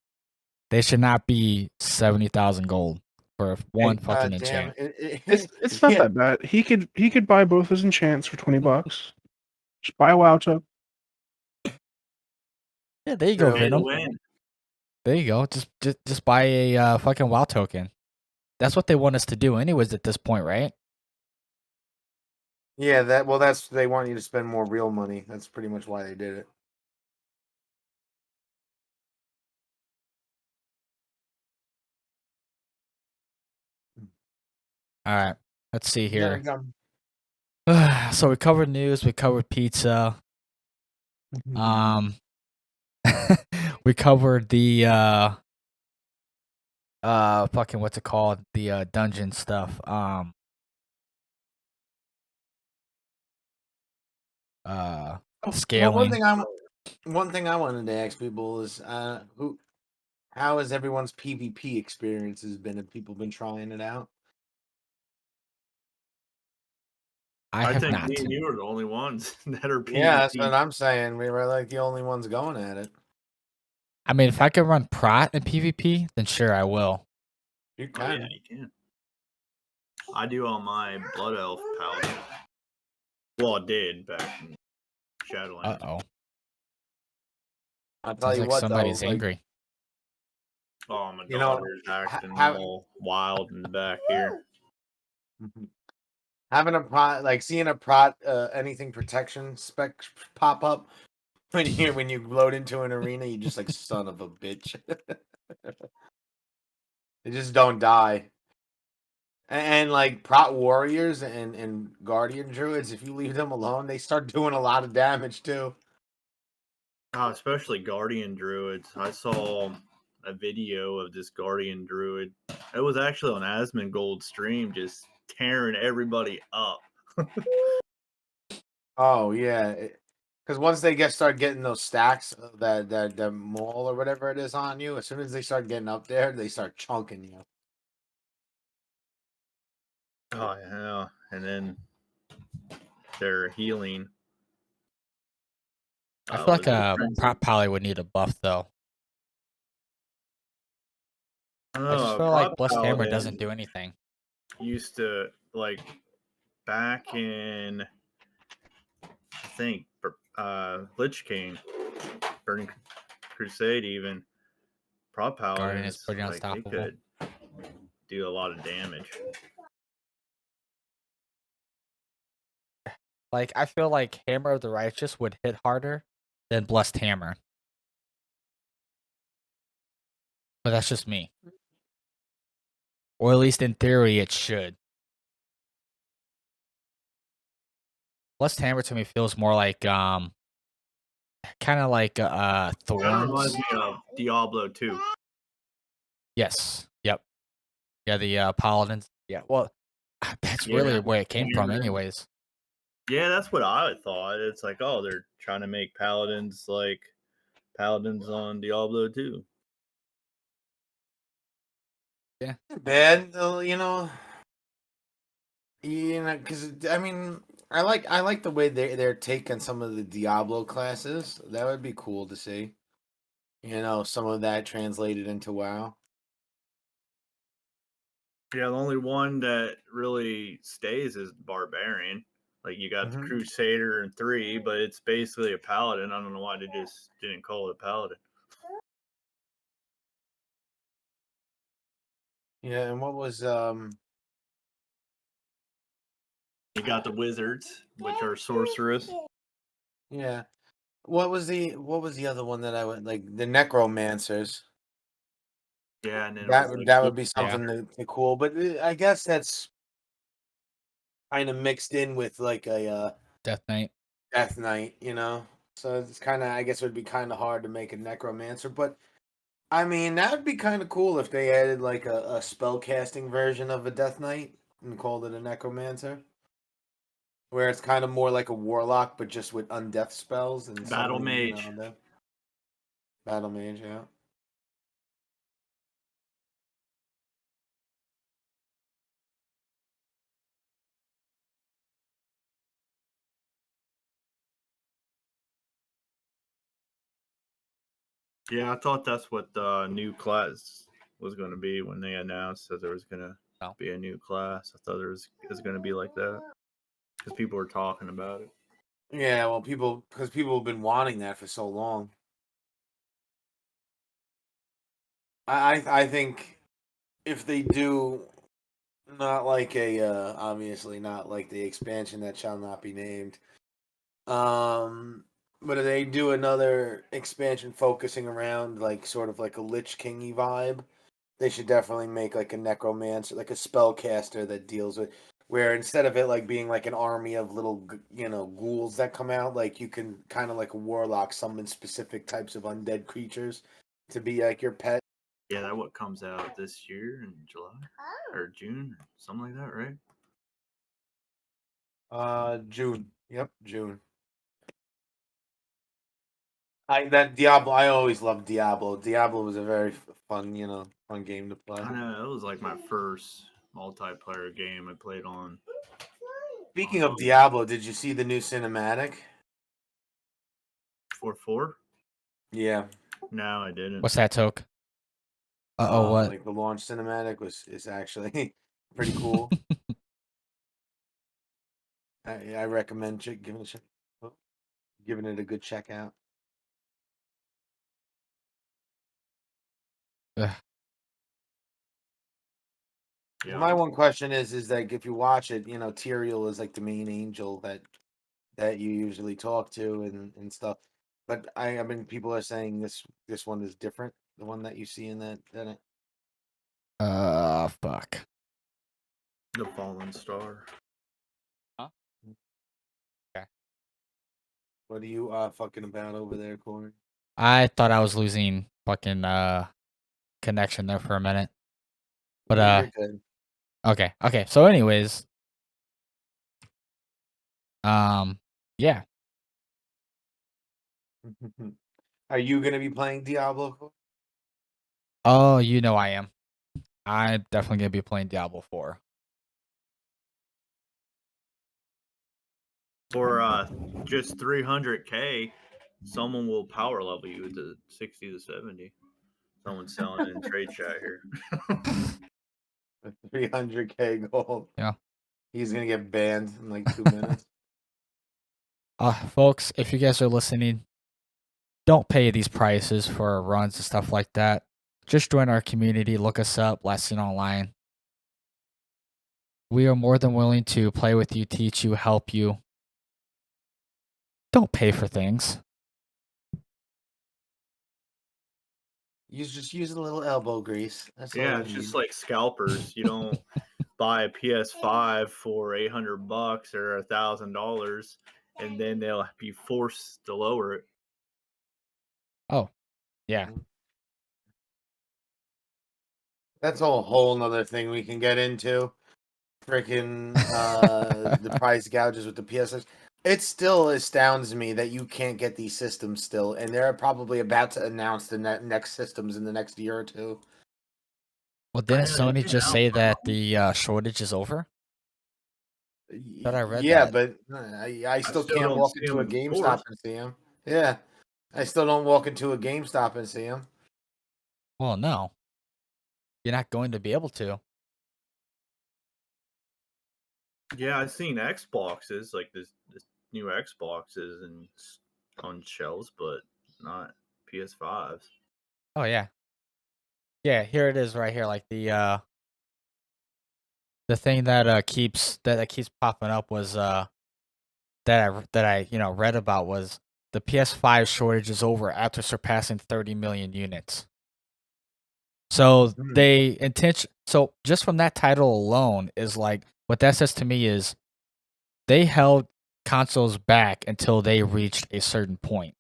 They should not be 70,000 gold for one fucking enchant. It's not that bad. He could buy both his enchants for $20. Just buy a WoW token. Yeah, there you go, True. Pay to Venom. win. There you go. Just buy a fucking WoW token. That's what they want us to do, anyways. At this point, right? Yeah, that's they want you to spend more real money. That's pretty much why they did it. All right, let's see Yeah, here. So we covered news, we covered pizza. We covered the fucking what's it called? The dungeon stuff. Well, Scaling. one thing I wanted to ask people is how has everyone's PvP experiences been? Have people been trying it out? I I have think not. me and you are the only ones that are PvP. Yeah, that's what I'm saying. We were like the only ones going at it. I mean, if I can run Prot in PvP, then sure I will. You Oh, yeah, can. you can. I do on my Blood Elf Paladin. Well, I did back in Shadowlands. Oh. I'll tell Sounds you like what, somebody's though, like, angry. Oh, my you know, daughter's acting have all wild in the back here. having a prot, like seeing a prot, anything protection spec pop up when you load into an arena, you just like son of a bitch. They just don't die. And like prot warriors and guardian druids, if you leave them alone, they start doing a lot of damage too. Especially Guardian Druids. I saw a video of this Guardian Druid. It was actually on Asmongold's stream, just tearing everybody up. Oh yeah, because once they start getting those stacks, that maul or whatever it is on you, as soon as they start getting up there, they start chunking you. Oh yeah, and then their healing. I feel like Was it Frenzy? Prot Poly would need a buff though. I just feel like Prot Blessed Hammer Paladin doesn't do anything. used to like back in I think Lich King, Burning Crusade, even Prot Guardian is Paladins pretty like they unstoppable. could do a lot of damage. Like I feel like Hammer of the Righteous would hit harder than Blessed Hammer. But that's just me. Or at least in theory it should. Blessed Hammer to me feels more like kind of like Kind of reminds Thorns. me of Diablo 2. Yes. Yep. Yeah, the Paladins. Yeah. Well, that's really Yeah, where it came from Hammer. anyways. Yeah, that's what I thought. It's like, oh, they're trying to make paladins like paladins on Diablo 2. Yeah. Bad, because I mean, I like the way they're taking some of the Diablo classes. That would be cool to see. Some of that translated into WoW. Yeah, the only one that really stays is Barbarian. Like you got the Mhm. Crusader in 3, but it's basically a paladin. I don't know why they just didn't call it a paladin. Yeah, and what was You got the wizards, which are sorcerers. yeah. What was the other one that I would like, the necromancers? Yeah, and then it was That like that would be Yeah. something cool, but I guess that's kind of mixed in with like a Death Knight. Death Knight. So it's kind of, I guess it would be kind of hard to make a necromancer, but I mean that would be kind of cool if they added like a spell casting version of a Death Knight and called it a necromancer, where it's kind of more like a warlock but just with undeath spells and Battle summoning, Mage. the battle mage. Yeah. Yeah, I thought that's what the new class was going to be when they announced that there was going to No. be a new class. I thought it was going to be like that because people were talking about it. Yeah, well, because people have been wanting that for so long. I think if they do Not like a obviously not like the expansion that shall not be named. But if they do another expansion focusing around like sort of like a Lich Kingy vibe, they should definitely make like a necromancer, like a spellcaster that deals with where instead of it like being like an army of little ghouls that come out, like you can kind of like a warlock summon specific types of undead creatures to be like your pet. Yeah, that what comes out this year in July or June, or something like that, right? June. Yep, June. That Diablo. I always loved Diablo. Diablo was a very fun, fun game to play. I know it was like my first multiplayer game I played on. Speaking of Diablo, did you see the new cinematic? 4-4? Yeah. No, I didn't. What's that, Toke? What? Like the launch cinematic is actually pretty cool. I recommend giving it a good check out. Ugh. Yeah. My one question is like if you watch it, Tyrael is like the main angel that you usually talk to and stuff. But I mean, people are saying this one is different. The one that you see in that. Fuck. The Fallen Star. Huh? Okay. What are you fucking about over there, Corey? I thought I was losing fucking connection there for a minute. But You're good. okay. So anyways, yeah. Are you gonna be playing Diablo? Oh, I am. I'm definitely gonna be playing Diablo 4. For just 300K, someone will power level you to 60 to 70. Someone's selling in trade chat here. 300K gold. Yeah. He's gonna get banned in like 2 minutes. Folks, if you guys are listening, don't pay these prices for runs and stuff like that. Just join our community, look us up, Last Seen Online. We are more than willing to play with you, teach you, help you. Don't pay for things. You just use a little elbow grease. That's all Yeah, you it's just need. like scalpers. You don't buy a PS5 for $800 or $1,000, and then they'll be forced to lower it. Oh, yeah. That's a whole nother thing we can get into. Freaking the price gouges with the PSX. It still astounds me that you can't get these systems still, and they're probably about to announce the next systems in the next year or two. Well, didn't I know, Sony they just announced say one that of the shortage is over? Thought I read Yeah, that. but I still still can't don't walk see into a them in GameStop stores. and see them. Yeah, I still don't walk into a GameStop and see them. Well, no. You're not going to be able to. Yeah, I've seen Xboxes, like this new Xboxes and on shelves, but not PS5s. Oh, yeah. Yeah, here it is right here. Like the thing that keeps popping up was that I read about was the PS5 shortage is over after surpassing 30 million units. So so just from that title alone is like what that says to me is they held consoles back until they reached a certain point.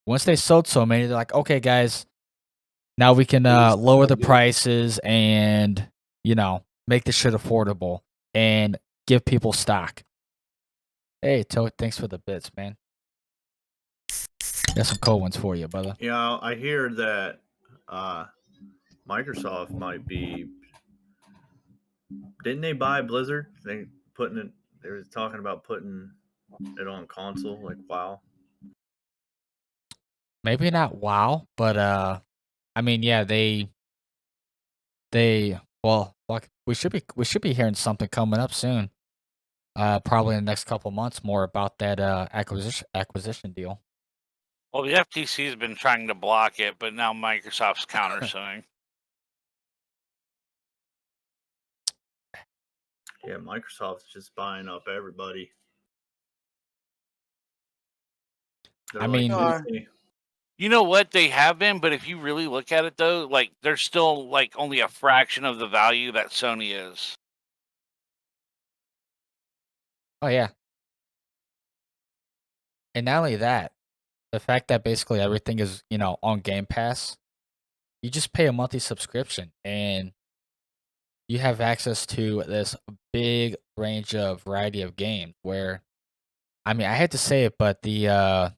Once they sold so many, they're like, okay, guys, now we can lower the prices and make this shit affordable and give people stock. Hey, Toad, thanks for the bits, man. Got some cold ones for you, brother. Yeah, I hear that Microsoft might be. Didn't they buy Blizzard? They putting it. They were talking about putting it on console, like WoW. Maybe not WoW, but I mean, yeah, well, fuck, we should be hearing something coming up soon. Probably in the next couple months more about that acquisition deal. Well, the FTC has been trying to block it, but now Microsoft's countersuing. Yeah, Microsoft's just buying up everybody. They're I like mean, Disney. You know what? They have been, but if you really look at it though, like they're still like only a fraction of the value that Sony is. oh yeah, and not only that, the fact that basically everything is on Game Pass, you just pay a monthly subscription and you have access to this big range of variety of games. Where I mean, I hate to say it, but the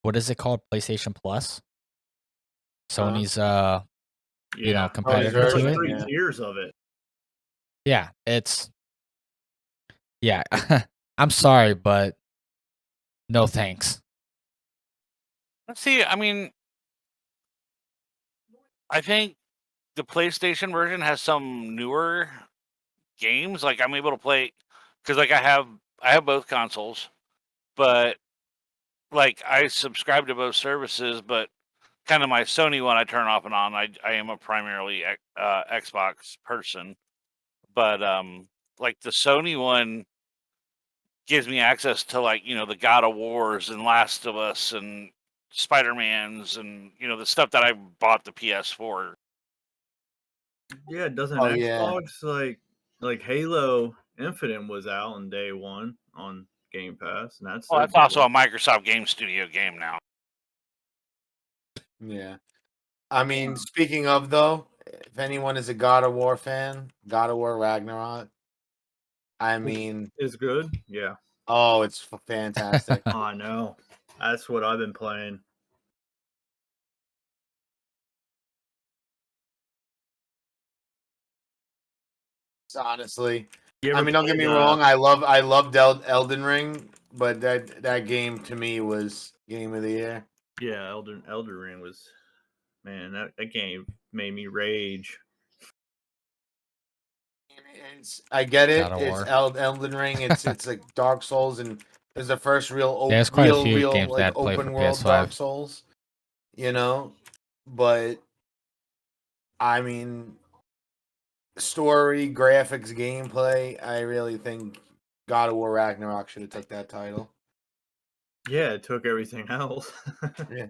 what is it called? PlayStation Plus, Uh-huh. Sony's Yeah, Sony's competitor there's to like version, it. 3 yeah. tiers of it. Yeah, yeah. I'm sorry, but no thanks. Let's see. I mean, I think the PlayStation version has some newer games. Like I'm able to play because like I have both consoles, but like I subscribe to both services, but kind of my Sony one I turn off and on. I am a primarily Xbox person, but like the Sony one gives me access to like the God of Wars and Last of Us and Spider-Mans and the stuff that I bought the PS4. Yeah, doesn't Oh yeah. Xbox like Halo Infinite was out on day one on Game Pass, and that's Well, their that's also deal. a Microsoft Game Studio game now. Yeah. I mean, speaking of though, if anyone is a God of War fan, God of War Ragnarok, I mean, Is good. Yeah, oh, it's fantastic. I know. That's what I've been playing. Honestly, You I ever mean, don't get played? me wrong. I loved Elden Ring, but that game to me was game of the year. Yeah, Elder Ring was, man, that game made me rage. I get God it. of It's War. Elden Ring. It's like Dark Souls, and it's the first Yeah, there's quite a few real games like that play for open world Dark PS5. Souls. You know, but I mean, story, graphics, gameplay. I really think God of War Ragnarok should have took that title. Yeah, it took everything else. Yeah.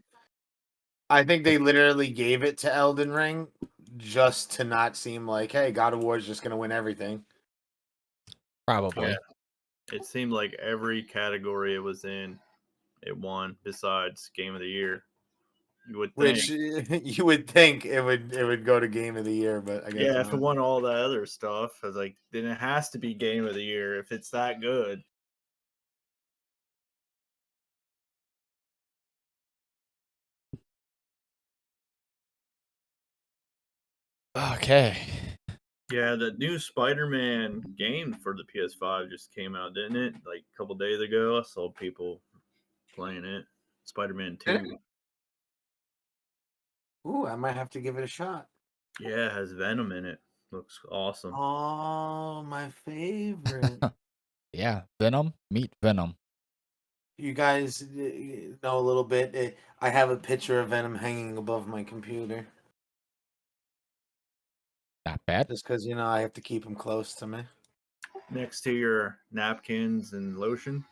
I think they literally gave it to Elden Ring just to not seem like, hey, God of War is just gonna win everything. Probably. Yeah. It seemed like every category it was in, it won besides Game of the Year. You would think. Which you would think it would go to Game of the Year, but I guess Yeah, if it not. won all that other stuff, I was like, then it has to be Game of the Year if it's that good. Okay. Yeah, the new Spider-Man game for the PS5 just came out, didn't it? Like a couple days ago, I saw people playing it. Spider-Man 2. Ooh, I might have to give it a shot. Yeah, it has Venom in it. Looks awesome. Oh, my favorite. Yeah, Venom. Meet Venom. You guys know a little bit. I have a picture of Venom hanging above my computer Not bad. just because I have to keep him close to me. Next to your napkins and lotion.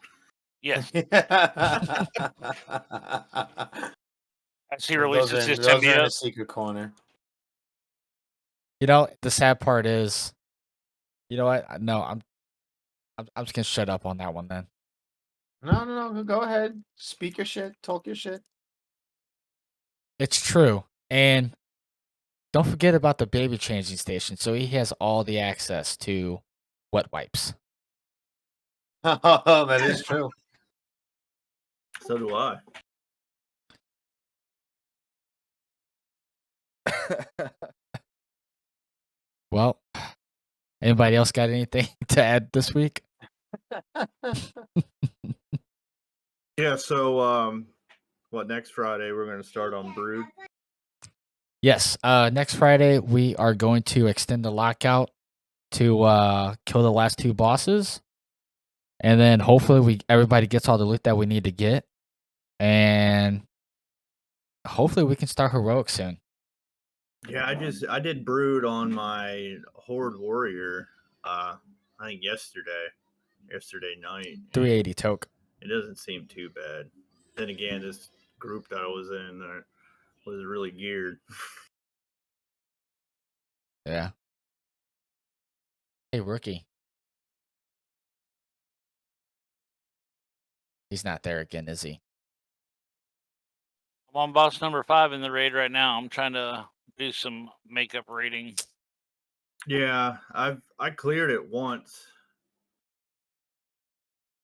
Yes, Those as he are releases his those are in a symbiote. secret corner. The sad part is, you know what? No, I'm just gonna shut up on that one then. No. Go ahead. Speak your shit. Talk your shit. It's true. And don't forget about the baby changing station. So he has all the access to wet wipes. Oh, that is true. So do I. Well, anybody else got anything to add this week? Yeah, so what next Friday we're gonna start on Brood. Yes. Next Friday we are going to extend the lockout to kill the last two bosses. And then hopefully everybody gets all the loot that we need to get. And hopefully we can start heroic soon. Yeah, I did Brood on my Horde Warrior I think yesterday night. and 380 toke. It doesn't seem too bad. Then again, this group that I was in was really geared. Yeah. Hey, rookie. He's not there again, is he? I'm on boss number 5 in the raid right now. I'm trying to do some makeup raiding. Yeah, I cleared it once,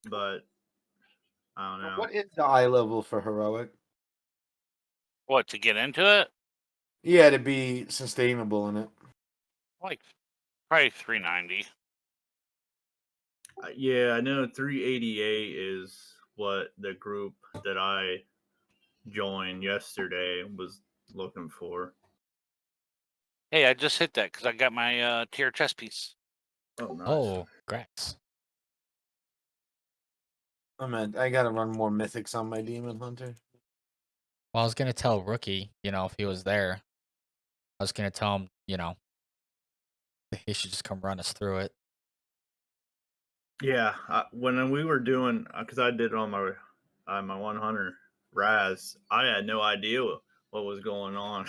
but I don't know. What is the eye level for heroic? What, to get into it? Yeah, to be sustainable in it. Like probably 390. Yeah, I know 388 is what the group that I joined yesterday was looking for. Hey, I just hit that because I got my tier chess piece. Oh, nice. Oh, congrats. I gotta run more mythics on my demon hunter. Well, I was gonna tell rookie, if he was there, I was gonna tell him, he should just come run us through it. Yeah, when we were doing, because I did it on my 100 Raz, I had no idea what was going on.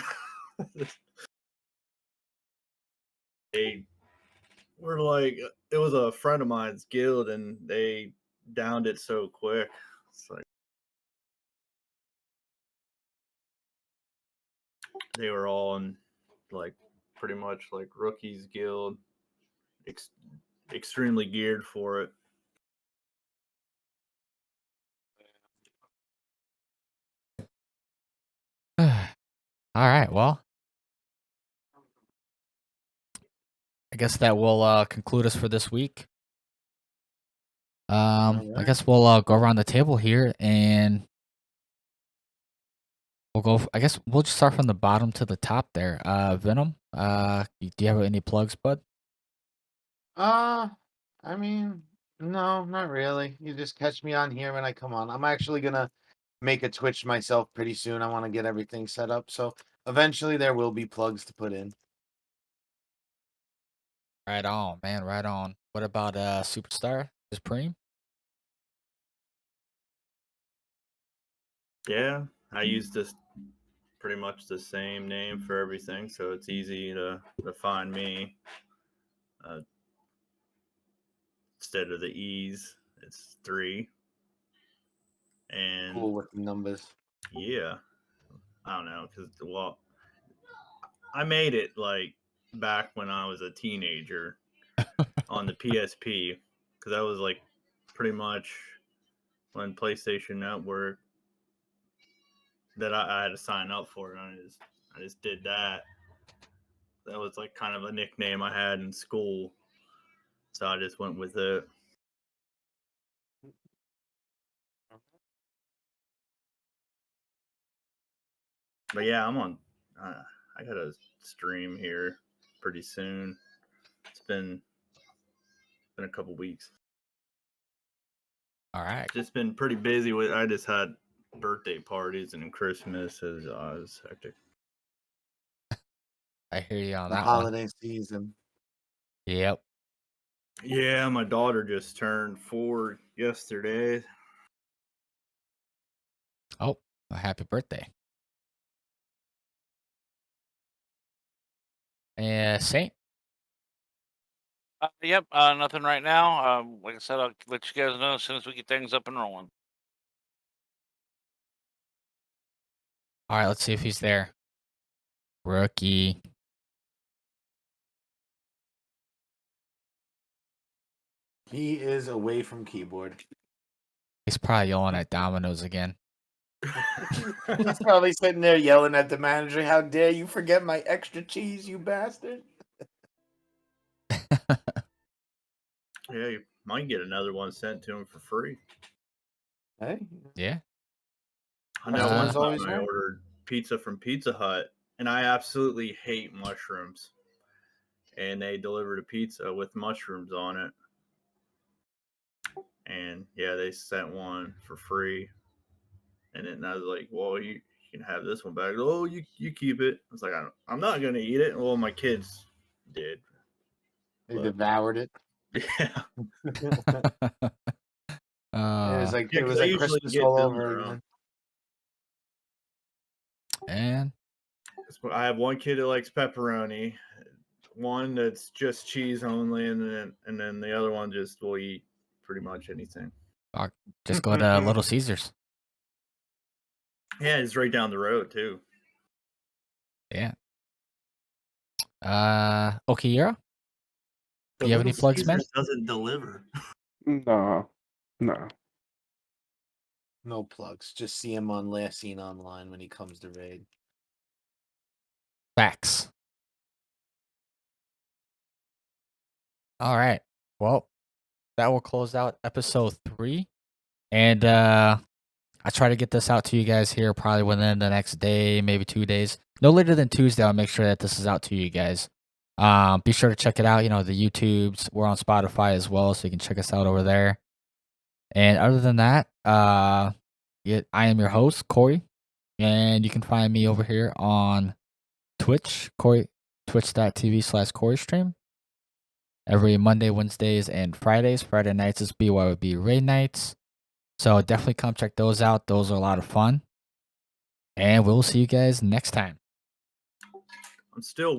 They were like, it was a friend of mine's guild, and they downed it so quick. It's like they were all in, like, pretty much like rookies guild, extremely geared for it. All right, well, I guess that will conclude us for this week. I Alright. guess we'll go around the table here and we'll go. I guess we'll just start from the bottom to the top there. Venom. Do you have any plugs, bud? I mean, no, not really. You just catch me on here when I come on. I'm actually gonna make a Twitch myself pretty soon. I want to get everything set up, so eventually there will be plugs to put in. Right on, man. Right on. What about Superstar? Supreme? Yeah, I use this pretty much the same name for everything, so it's easy to find me. Instead of the E's, it's 3. And Cool with the numbers. yeah, I don't know, because, well, I made it like back when I was a teenager on the PSP, because that was like pretty much when PlayStation Network that I had to sign up for, and I just did that. That was like kind of a nickname I had in school, so I just went with it. But yeah, I'm on. I got a stream here pretty soon. It's been a couple weeks. All right. Just been pretty busy with. I just had birthday parties and Christmas is hectic. I hear you on The that one. holiday season. Yep. Yeah, my daughter just turned 4 yesterday. Oh, a happy birthday. Saint. Yep, nothing right now. Like I said, I'll let you guys know as soon as we get things up and rolling. All right, let's see if he's there. Rookie. He is away from keyboard. He's probably yelling at Domino's again. He's probably sitting there yelling at the manager, "How dare you forget my extra cheese, you bastard!" Yeah, you might get another one sent to him for free. Hey, Yeah. I know one Customers time always I right. ordered pizza from Pizza Hut, and I absolutely hate mushrooms. And they delivered a pizza with mushrooms on it. And yeah, they sent one for free. And then I was like, well, you can have this one back. Oh, you keep it. I was like, I'm not going to eat it. Well, my kids did. They But devoured it. Yeah. It was like Yeah, it 'cause was I like usually Christmas get all them over their own. again. And I have one kid that likes pepperoni, one that's just cheese only, and then the other one just will eat pretty much anything. just go to Little Caesars. Yeah, it's right down the road too. Yeah. Okira, The do you have any Little plugs, man? Caesars doesn't deliver. No, no. No plugs. Just see him on Last Seen Online when he comes to raid. Facts. All right. Well, that will close out episode 3. And I try to get this out to you guys here probably within the next day, maybe 2 days. No later than Tuesday, I'll make sure that this is out to you guys. Be sure to check it out. You know, the YouTubes. We're on Spotify as well, so you can check us out over there. And other than that, I am your host, Corey. And you can find me over here on Twitch, twitch.tv/Corey stream. Every Monday, Wednesdays, and Fridays. Friday nights is BYOB raid nights. So definitely come check those out. Those are a lot of fun. And we'll see you guys next time. I'm still